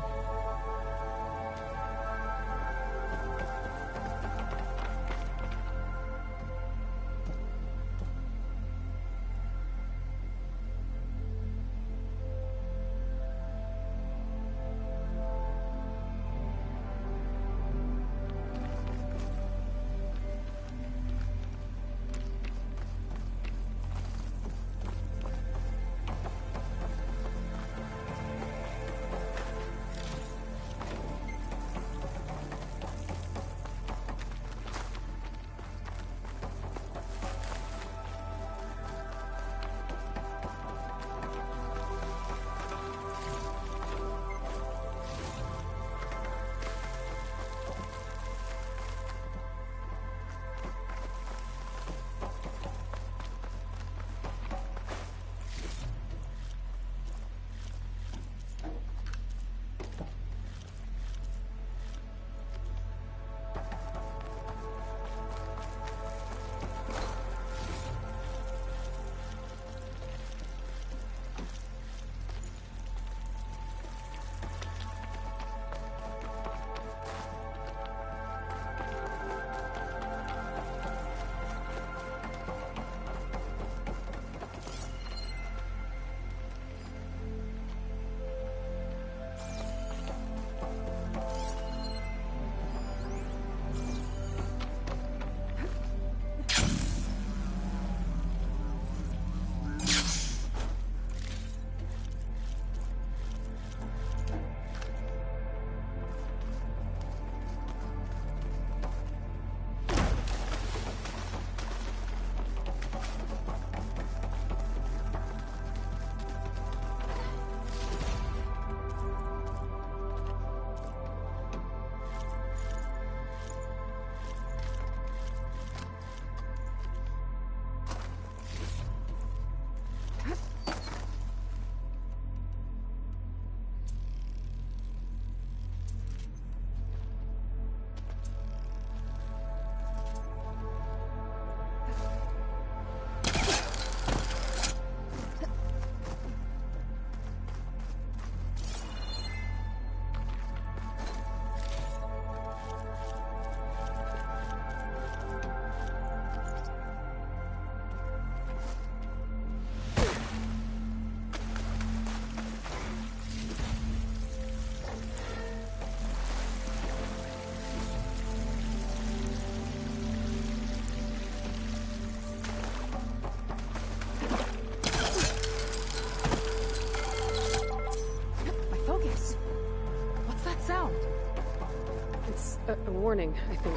A warning, I think.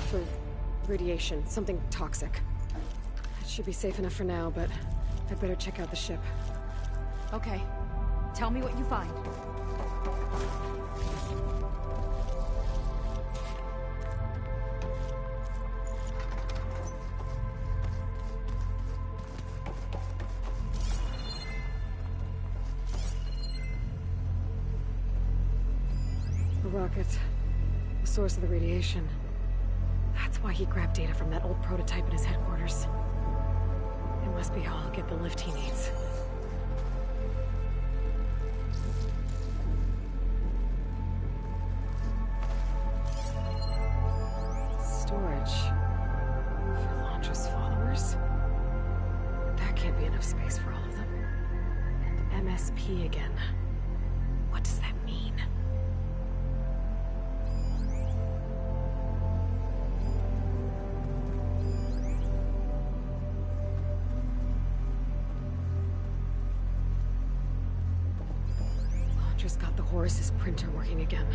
For radiation, something toxic. It should be safe enough for now, but I'd better check out the ship. Okay. Tell me what you find. A rocket. The source of the radiation. That's why he grabbed data from that old prototype in his headquarters. It must be how he'll get the lift he needs. Storage. For Londra's followers? That can't be enough space for all of them. And MSP again. What does that mean? Just got the Horus's printer working again.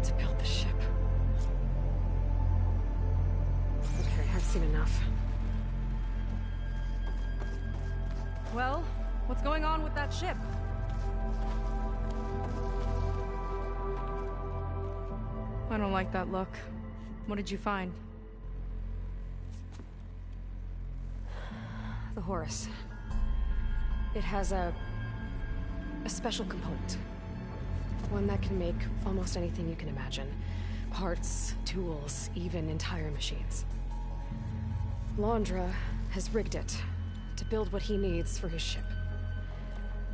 To build the ship. Okay, I've seen enough. Well, what's going on with that ship? I don't like that look. What did you find? The Horus. It has a special component. One that can make almost anything you can imagine. Parts, tools, even entire machines. Londra has rigged it to build what he needs for his ship.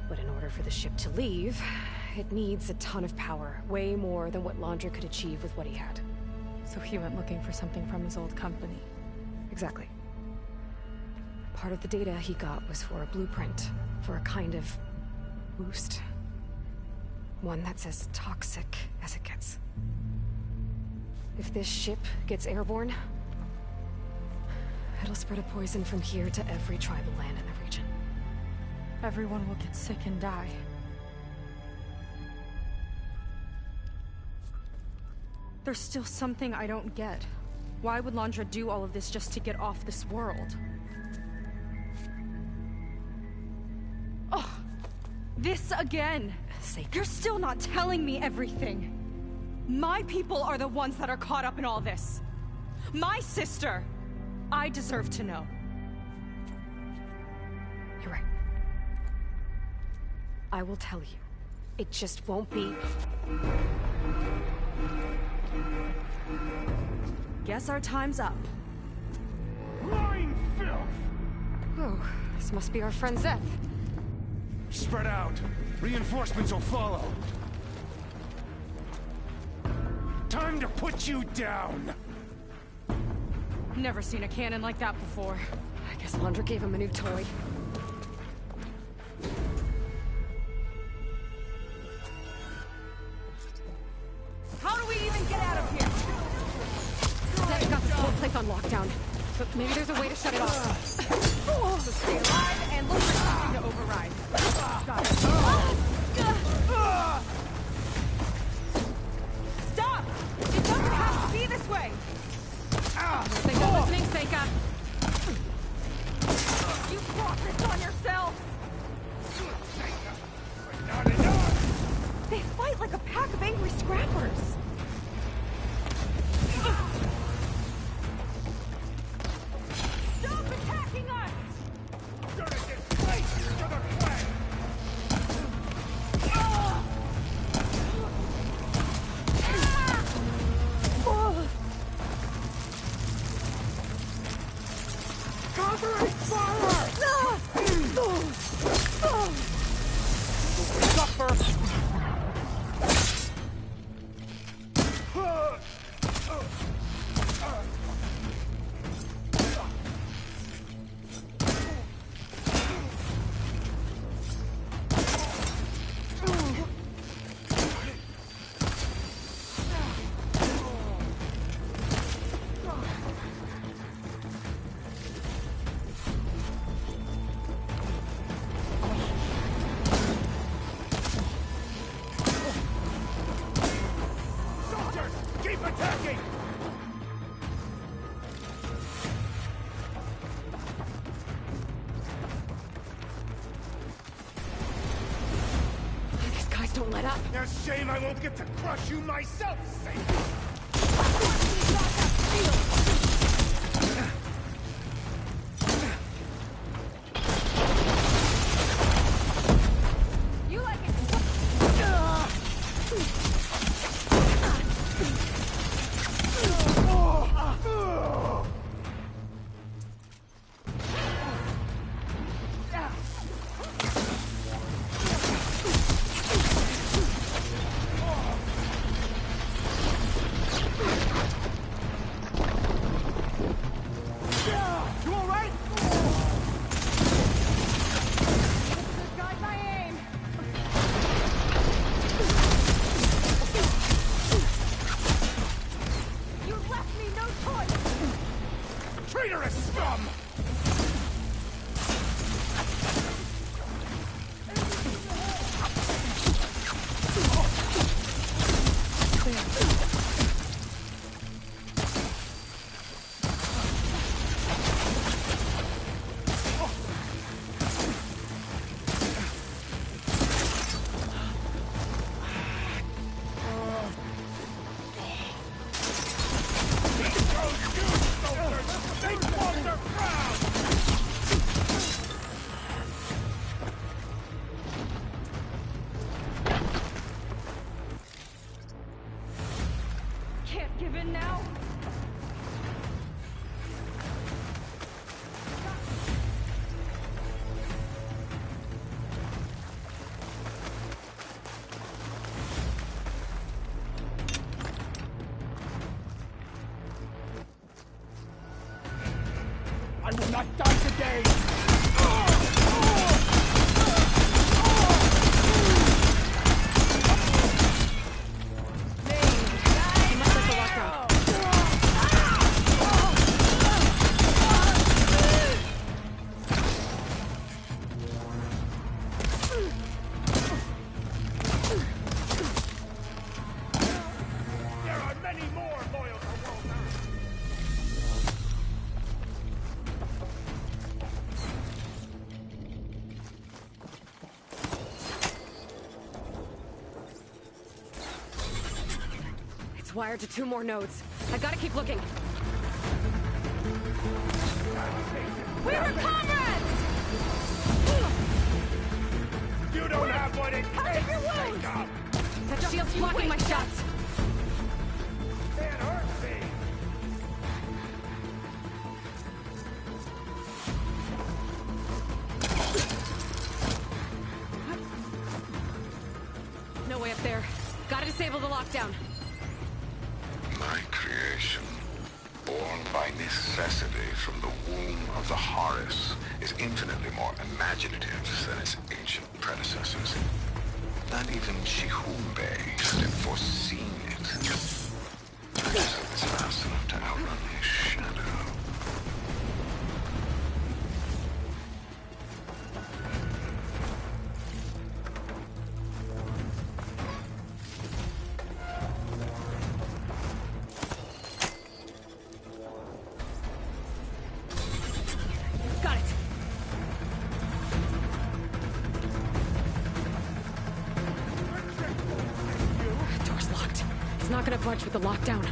But in order for the ship to leave, it needs a ton of power, way more than what Laundra could achieve with what he had. So he went looking for something from his old company. Exactly. Part of the data he got was for a blueprint, for a kind of boost. One that's as toxic as it gets. If this ship gets airborne, it'll spread a poison from here to every tribal land in the region. Everyone will get sick and die. There's still something I don't get. Why would Laundra do all of this just to get off this world? Oh, this again! You're still not telling me everything! My people are the ones that are caught up in all this! My sister! I deserve to know. You're right. I will tell you. It just won't be... Guess our time's up. Lying filth! Oh, this must be our friend Zeth. Spread out. Reinforcements will follow. Time to put you down! Never seen a cannon like that before. I guess Laundra gave him a new toy. How do we even get out of here? Zeth's got this whole place on lockdown. But maybe there's a way to shut it off. So stay alive and look for something to override. Got it. Stop! It doesn't have to be this way! I think I'm listening, Seika. You brought this on yourself! Not enough! They fight like a pack of angry scrappers! Stop attacking us! You're a disgrace to the clan! Covering fire! Suffer! Soldiers, keep attacking! These guys don't let up. A shame I won't get to crush you myself, Satan! You like it? You alright? Guide my aim! You left me no choice! Traitorous scum! They want their crown! Can't give in now! I will not die today! He must have the lockdown. There are many more loyal to Walter! It's wired to 2 more nodes. I gotta keep looking. We were comrades! You don't have what it takes, Jacob! That shield's blocking my shots. It hurts me! No way up there. Gotta disable the lockdown. My creation, born by necessity from the womb of the Horus, is infinitely more imaginative than its ancient predecessors. Not even Chihumbe should have foreseen it. I just hope it's fast enough to outrun his shadow. Got it. Door's locked. It's not gonna budge with the lockdown.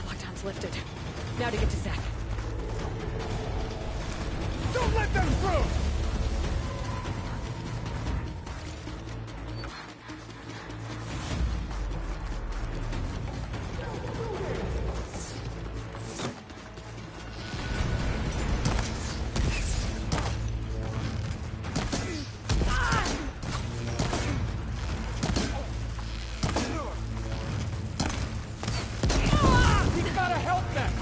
Lockdown's lifted. Now to get to Zach. Don't let them through! We gotta help them!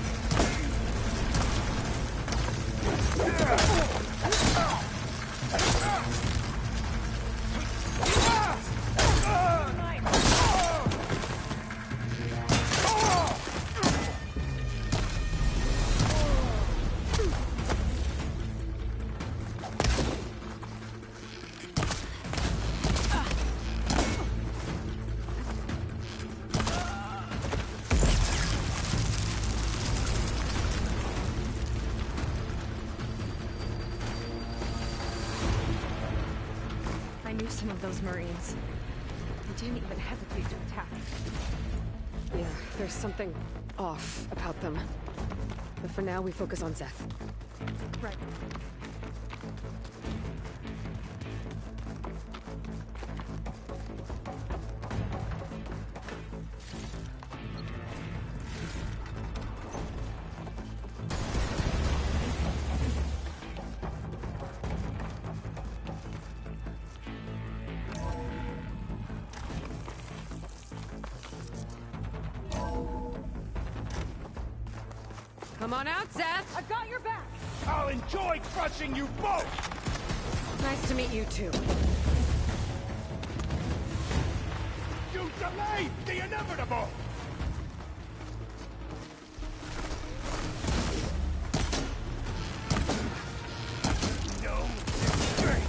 I knew some of those Marines. They didn't even hesitate to attack. Yeah, there's something off about them. But for now, we focus on Zeth. Right. Come on out, Zeth! I've got your back! I'll enjoy crushing you both! Nice to meet you, too. You delayed the inevitable! No escape!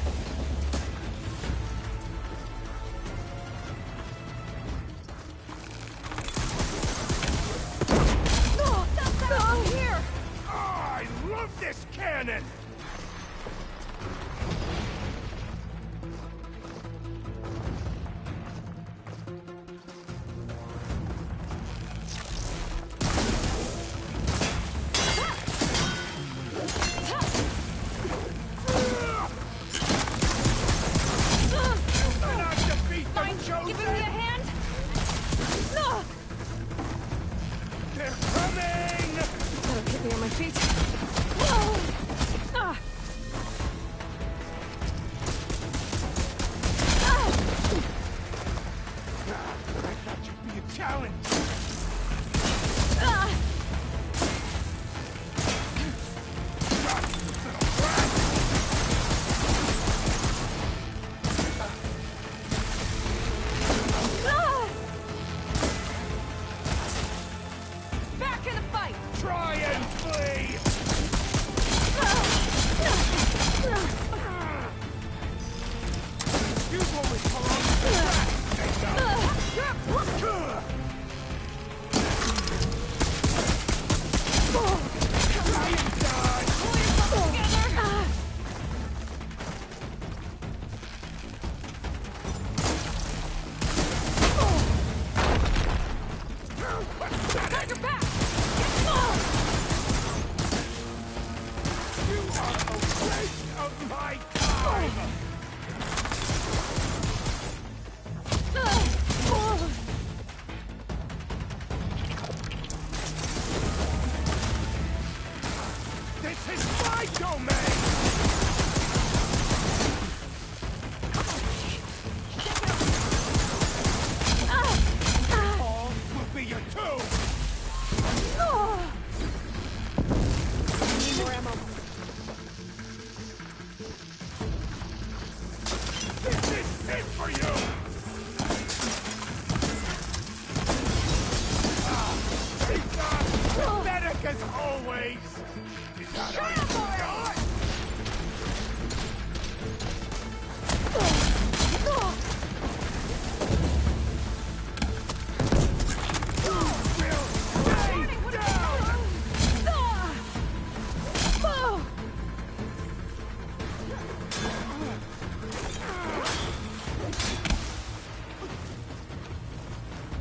This is my domain! All will be your tomb! Need more ammo. This is it for you! Pathetic as always! Is that how you die?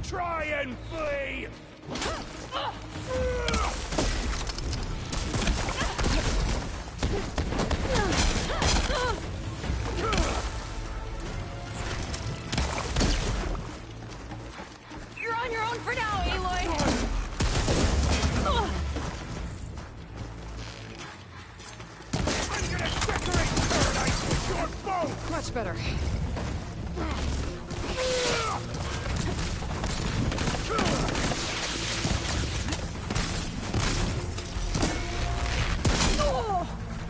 Try and flee! You're on your own for now, Aloy. I'm gonna decorate paradise with your boat! Much better.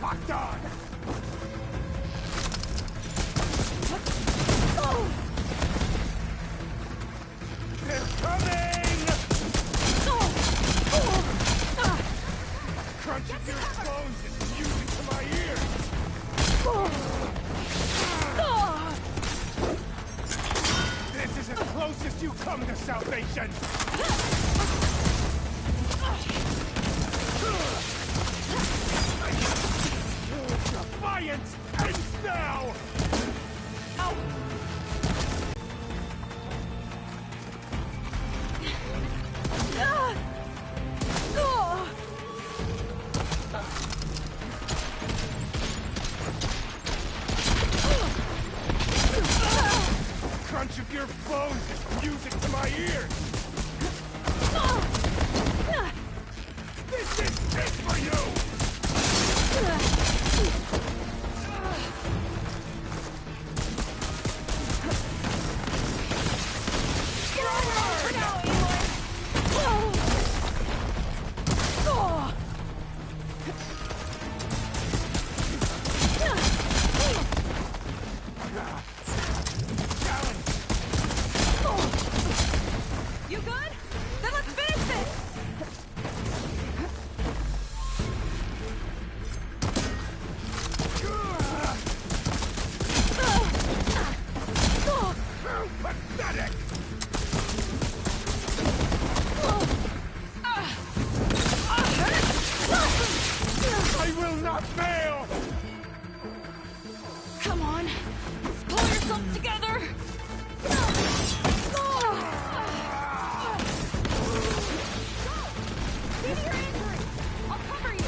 Locked on! They're coming! Crunch of your bones is music to my ears! This is as close as you come to salvation! Defiance ends now! Crunch of your bones is music to my ears! This is it for you! You good? Then let's finish this! Pathetic! I will not fail! Come on. Pull yourself together. Leave your injury! I'll cover you!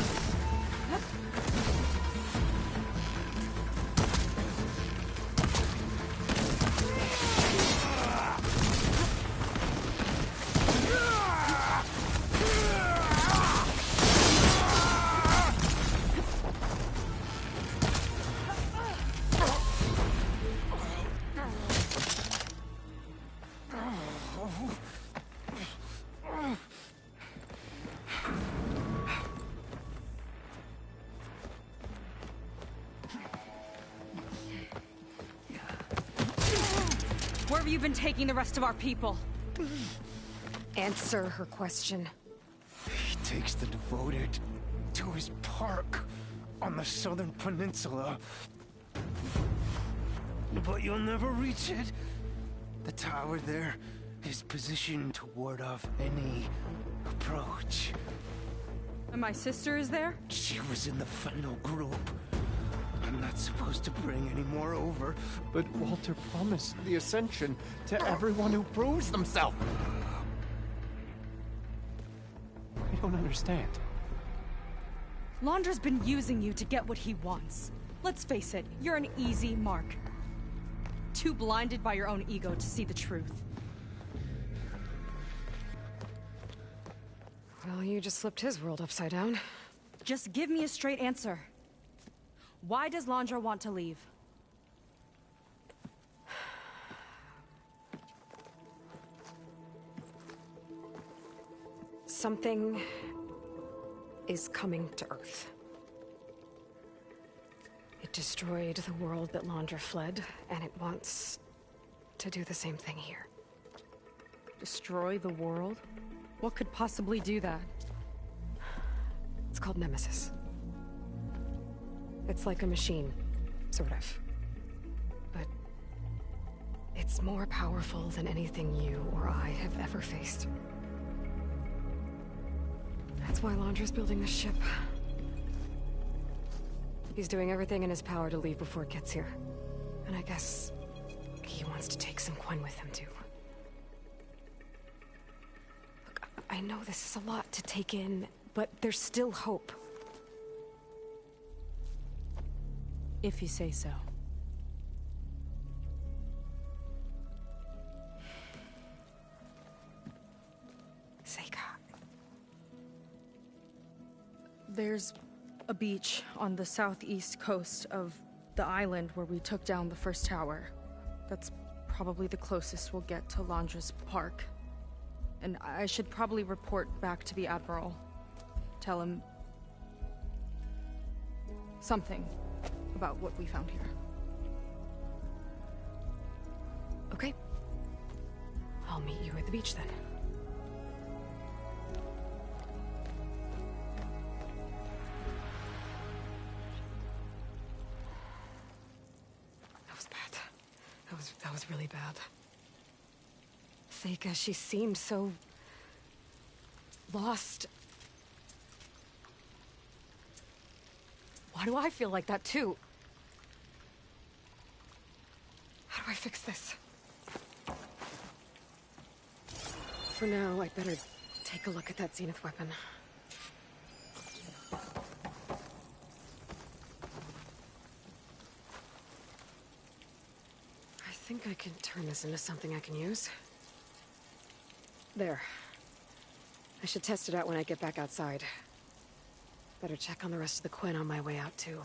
Where have you been taking the rest of our people? Answer her question. He takes the devoted to his park on the southern peninsula. But you'll never reach it. The tower there is positioned to ward off any approach. And my sister is there? She was in the final group. I'm not supposed to bring any more over. But Walter promised the Ascension to everyone who proves themselves. I don't understand. Londra's been using you to get what he wants. Let's face it, you're an easy mark. Too blinded by your own ego to see the truth. Well, you just flipped his world upside down. Just give me a straight answer. Why does Landra want to leave? Something is coming to Earth. It destroyed the world that Landra fled, and it wants to do the same thing here. Destroy the world? What could possibly do that? It's called Nemesis. It's like a machine, sort of. But it's more powerful than anything you or I have ever faced. That's why Landra's building this ship. He's doing everything in his power to leave before it gets here. And I guess he wants to take some Quen with him, too. Look, I know this is a lot to take in, but there's still hope. If you say so. Seika. There's a beach on the southeast coast of the island where we took down the first tower. That's probably the closest we'll get to Landra's park. And I should probably report back to the Admiral. Tell him something about what we found here. Okay. I'll meet you at the beach then. That was bad. That was really bad. Seika, she seemed so lost. Why do I feel like that too? How do I fix this? For now, I'd better take a look at that Zenith weapon. I think I can turn this into something I can use. There. I should test it out when I get back outside. Better check on the rest of the Quen on my way out, too.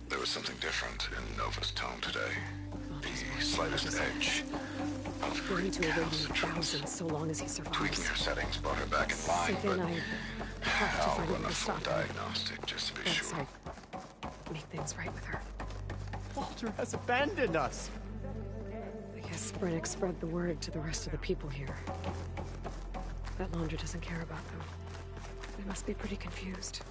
There was something different in Nova's tone today. The slightest edge of Going to a rating of recalcitrance. thousands so long as he survives. Tweaking her settings brought her back in line, Then but I have to I'll find a run way a to full stop him. diagnostic just to be Once sure. I make things right with her. Walter has abandoned us. I guess Brennick spread the word to the rest of the people here. That Landra doesn't care about them. They must be pretty confused.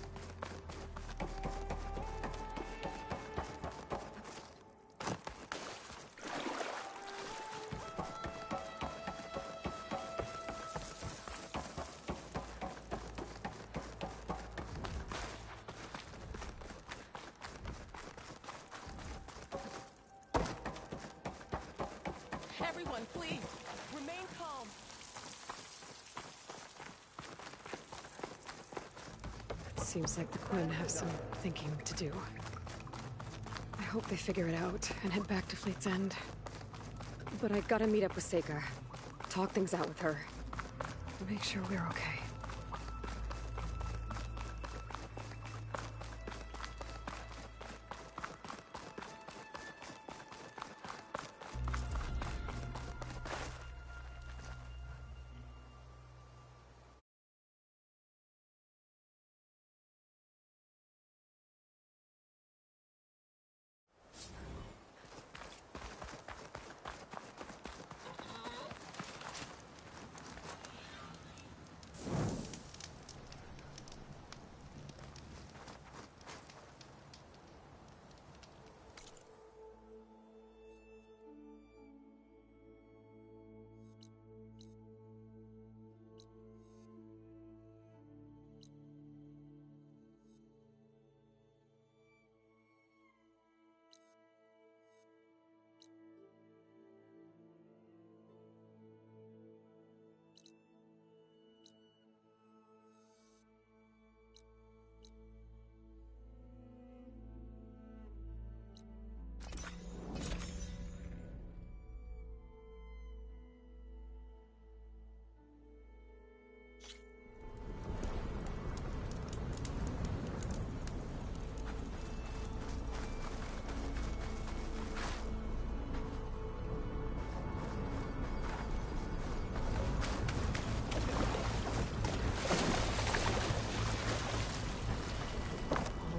Everyone, please, remain calm. It seems like the Quinn have some thinking to do. I hope they figure it out and head back to Fleet's End. But I gotta meet up with Seika. Talk things out with her. Make sure we're okay.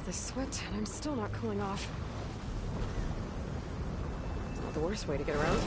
This sweat, and I'm still not cooling off. It's not the worst way to get around.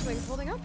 Wings holding up?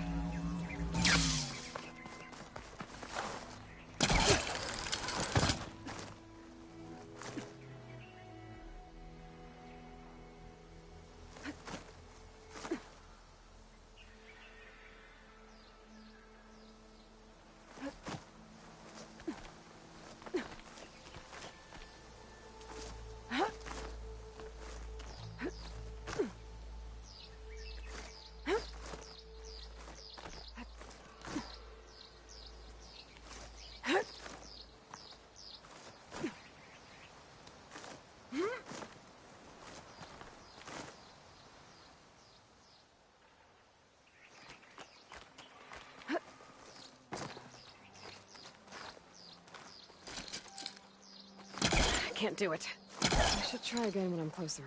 Can't do it. I should try again when I'm closer.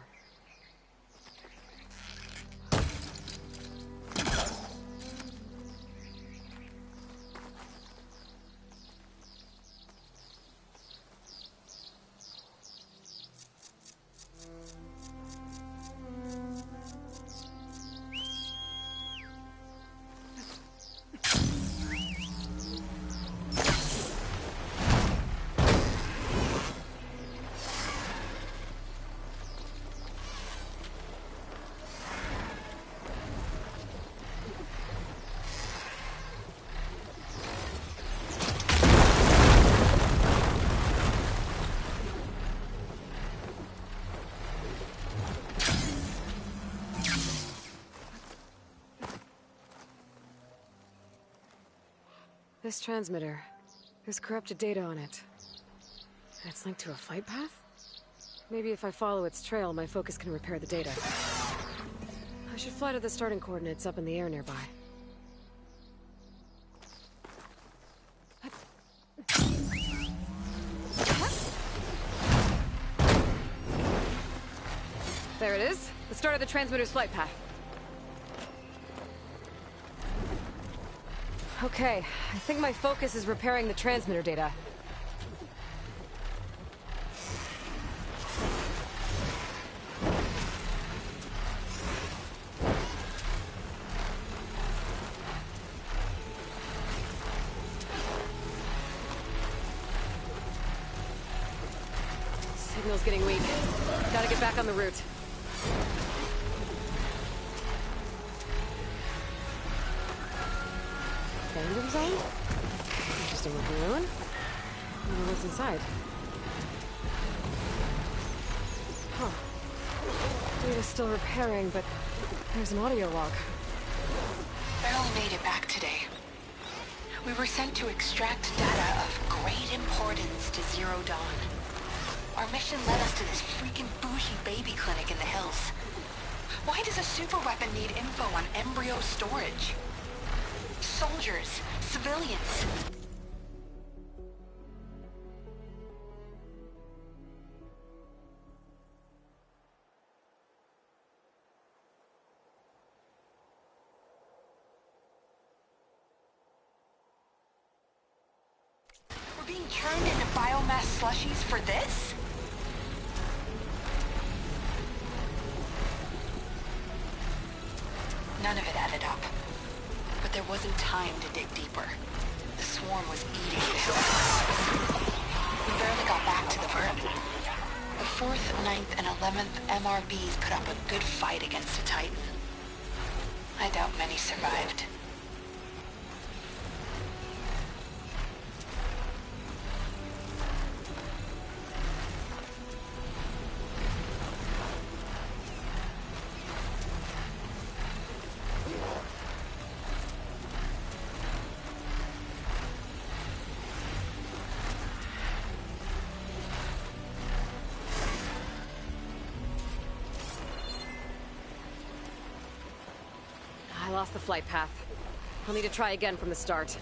This transmitter. There's corrupted data on it. And it's linked to a flight path? Maybe if I follow its trail, my focus can repair the data. I should fly to the starting coordinates up in the air nearby. There it is. The start of the transmitter's flight path. Okay, I think my focus is repairing the transmitter data. Signal's getting weak. Gotta get back on the route. Random zone? Interesting looking ruin. I wonder what's inside. Huh. Data's still repairing, but there's an audio log. Barely made it back today. We were sent to extract data of great importance to Zero Dawn. Our mission led us to this freaking bougie baby clinic in the hills. Why does a superweapon need info on embryo storage? Soldiers, civilians. We're being turned into biomass slushies for this? None of it added up. But there wasn't time to dig deeper. The swarm was eating the hill. We barely got back to the vert. The 4th, 9th, and 11th MRBs put up a good fight against a Titan. I doubt many survived. I lost the flight path. I'll need to try again from the start.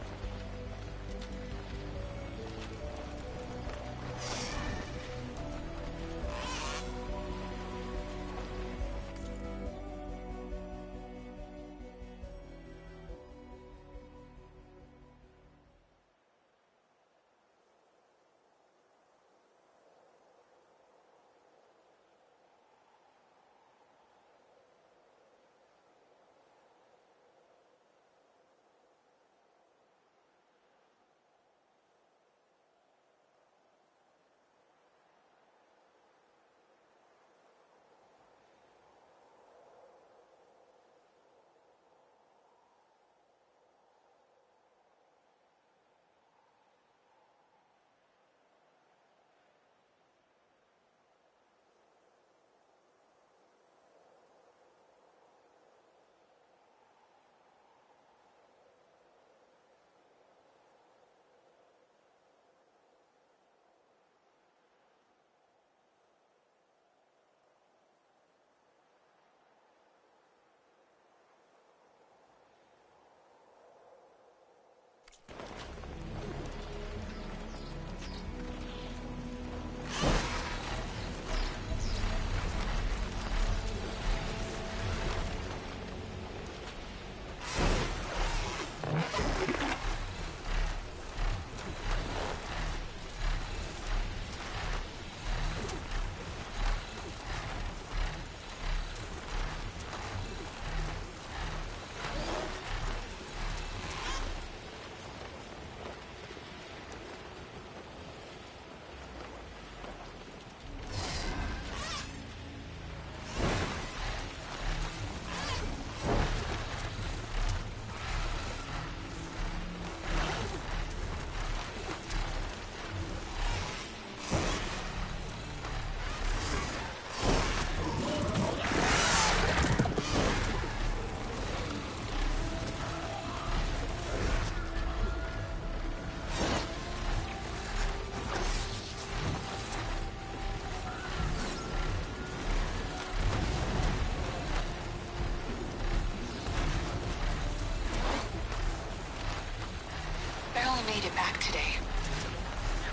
back today.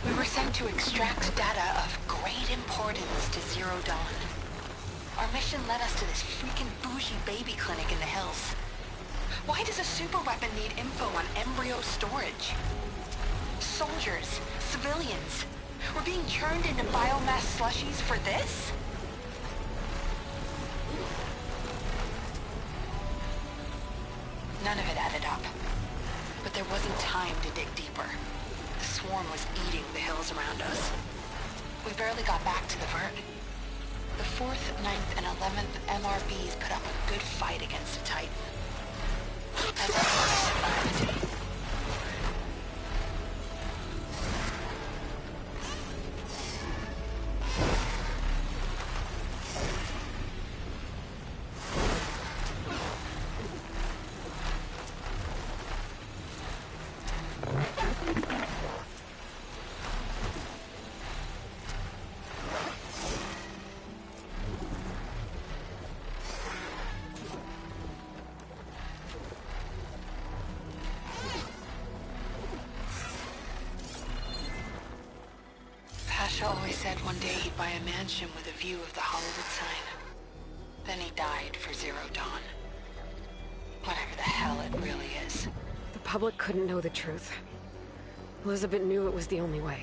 We were sent to extract data of great importance to Zero Dawn. Our mission led us to this freaking bougie baby clinic in the hills. Why does a superweapon need info on embryo storage? Soldiers, civilians, we're being churned into biomass slushies for this? None of it added up. But there wasn't time to dig deeper. The swarm was eating the hills around us. We barely got back to the vert. The 4th, 9th, and 11th MRBs put up a good fight against a Titan. As everyone survived. Pasha always said one day he'd buy a mansion with a view of the Hollywood sign. Then he died for Zero Dawn. Whatever the hell it really is. The public couldn't know the truth. Elizabeth knew it was the only way.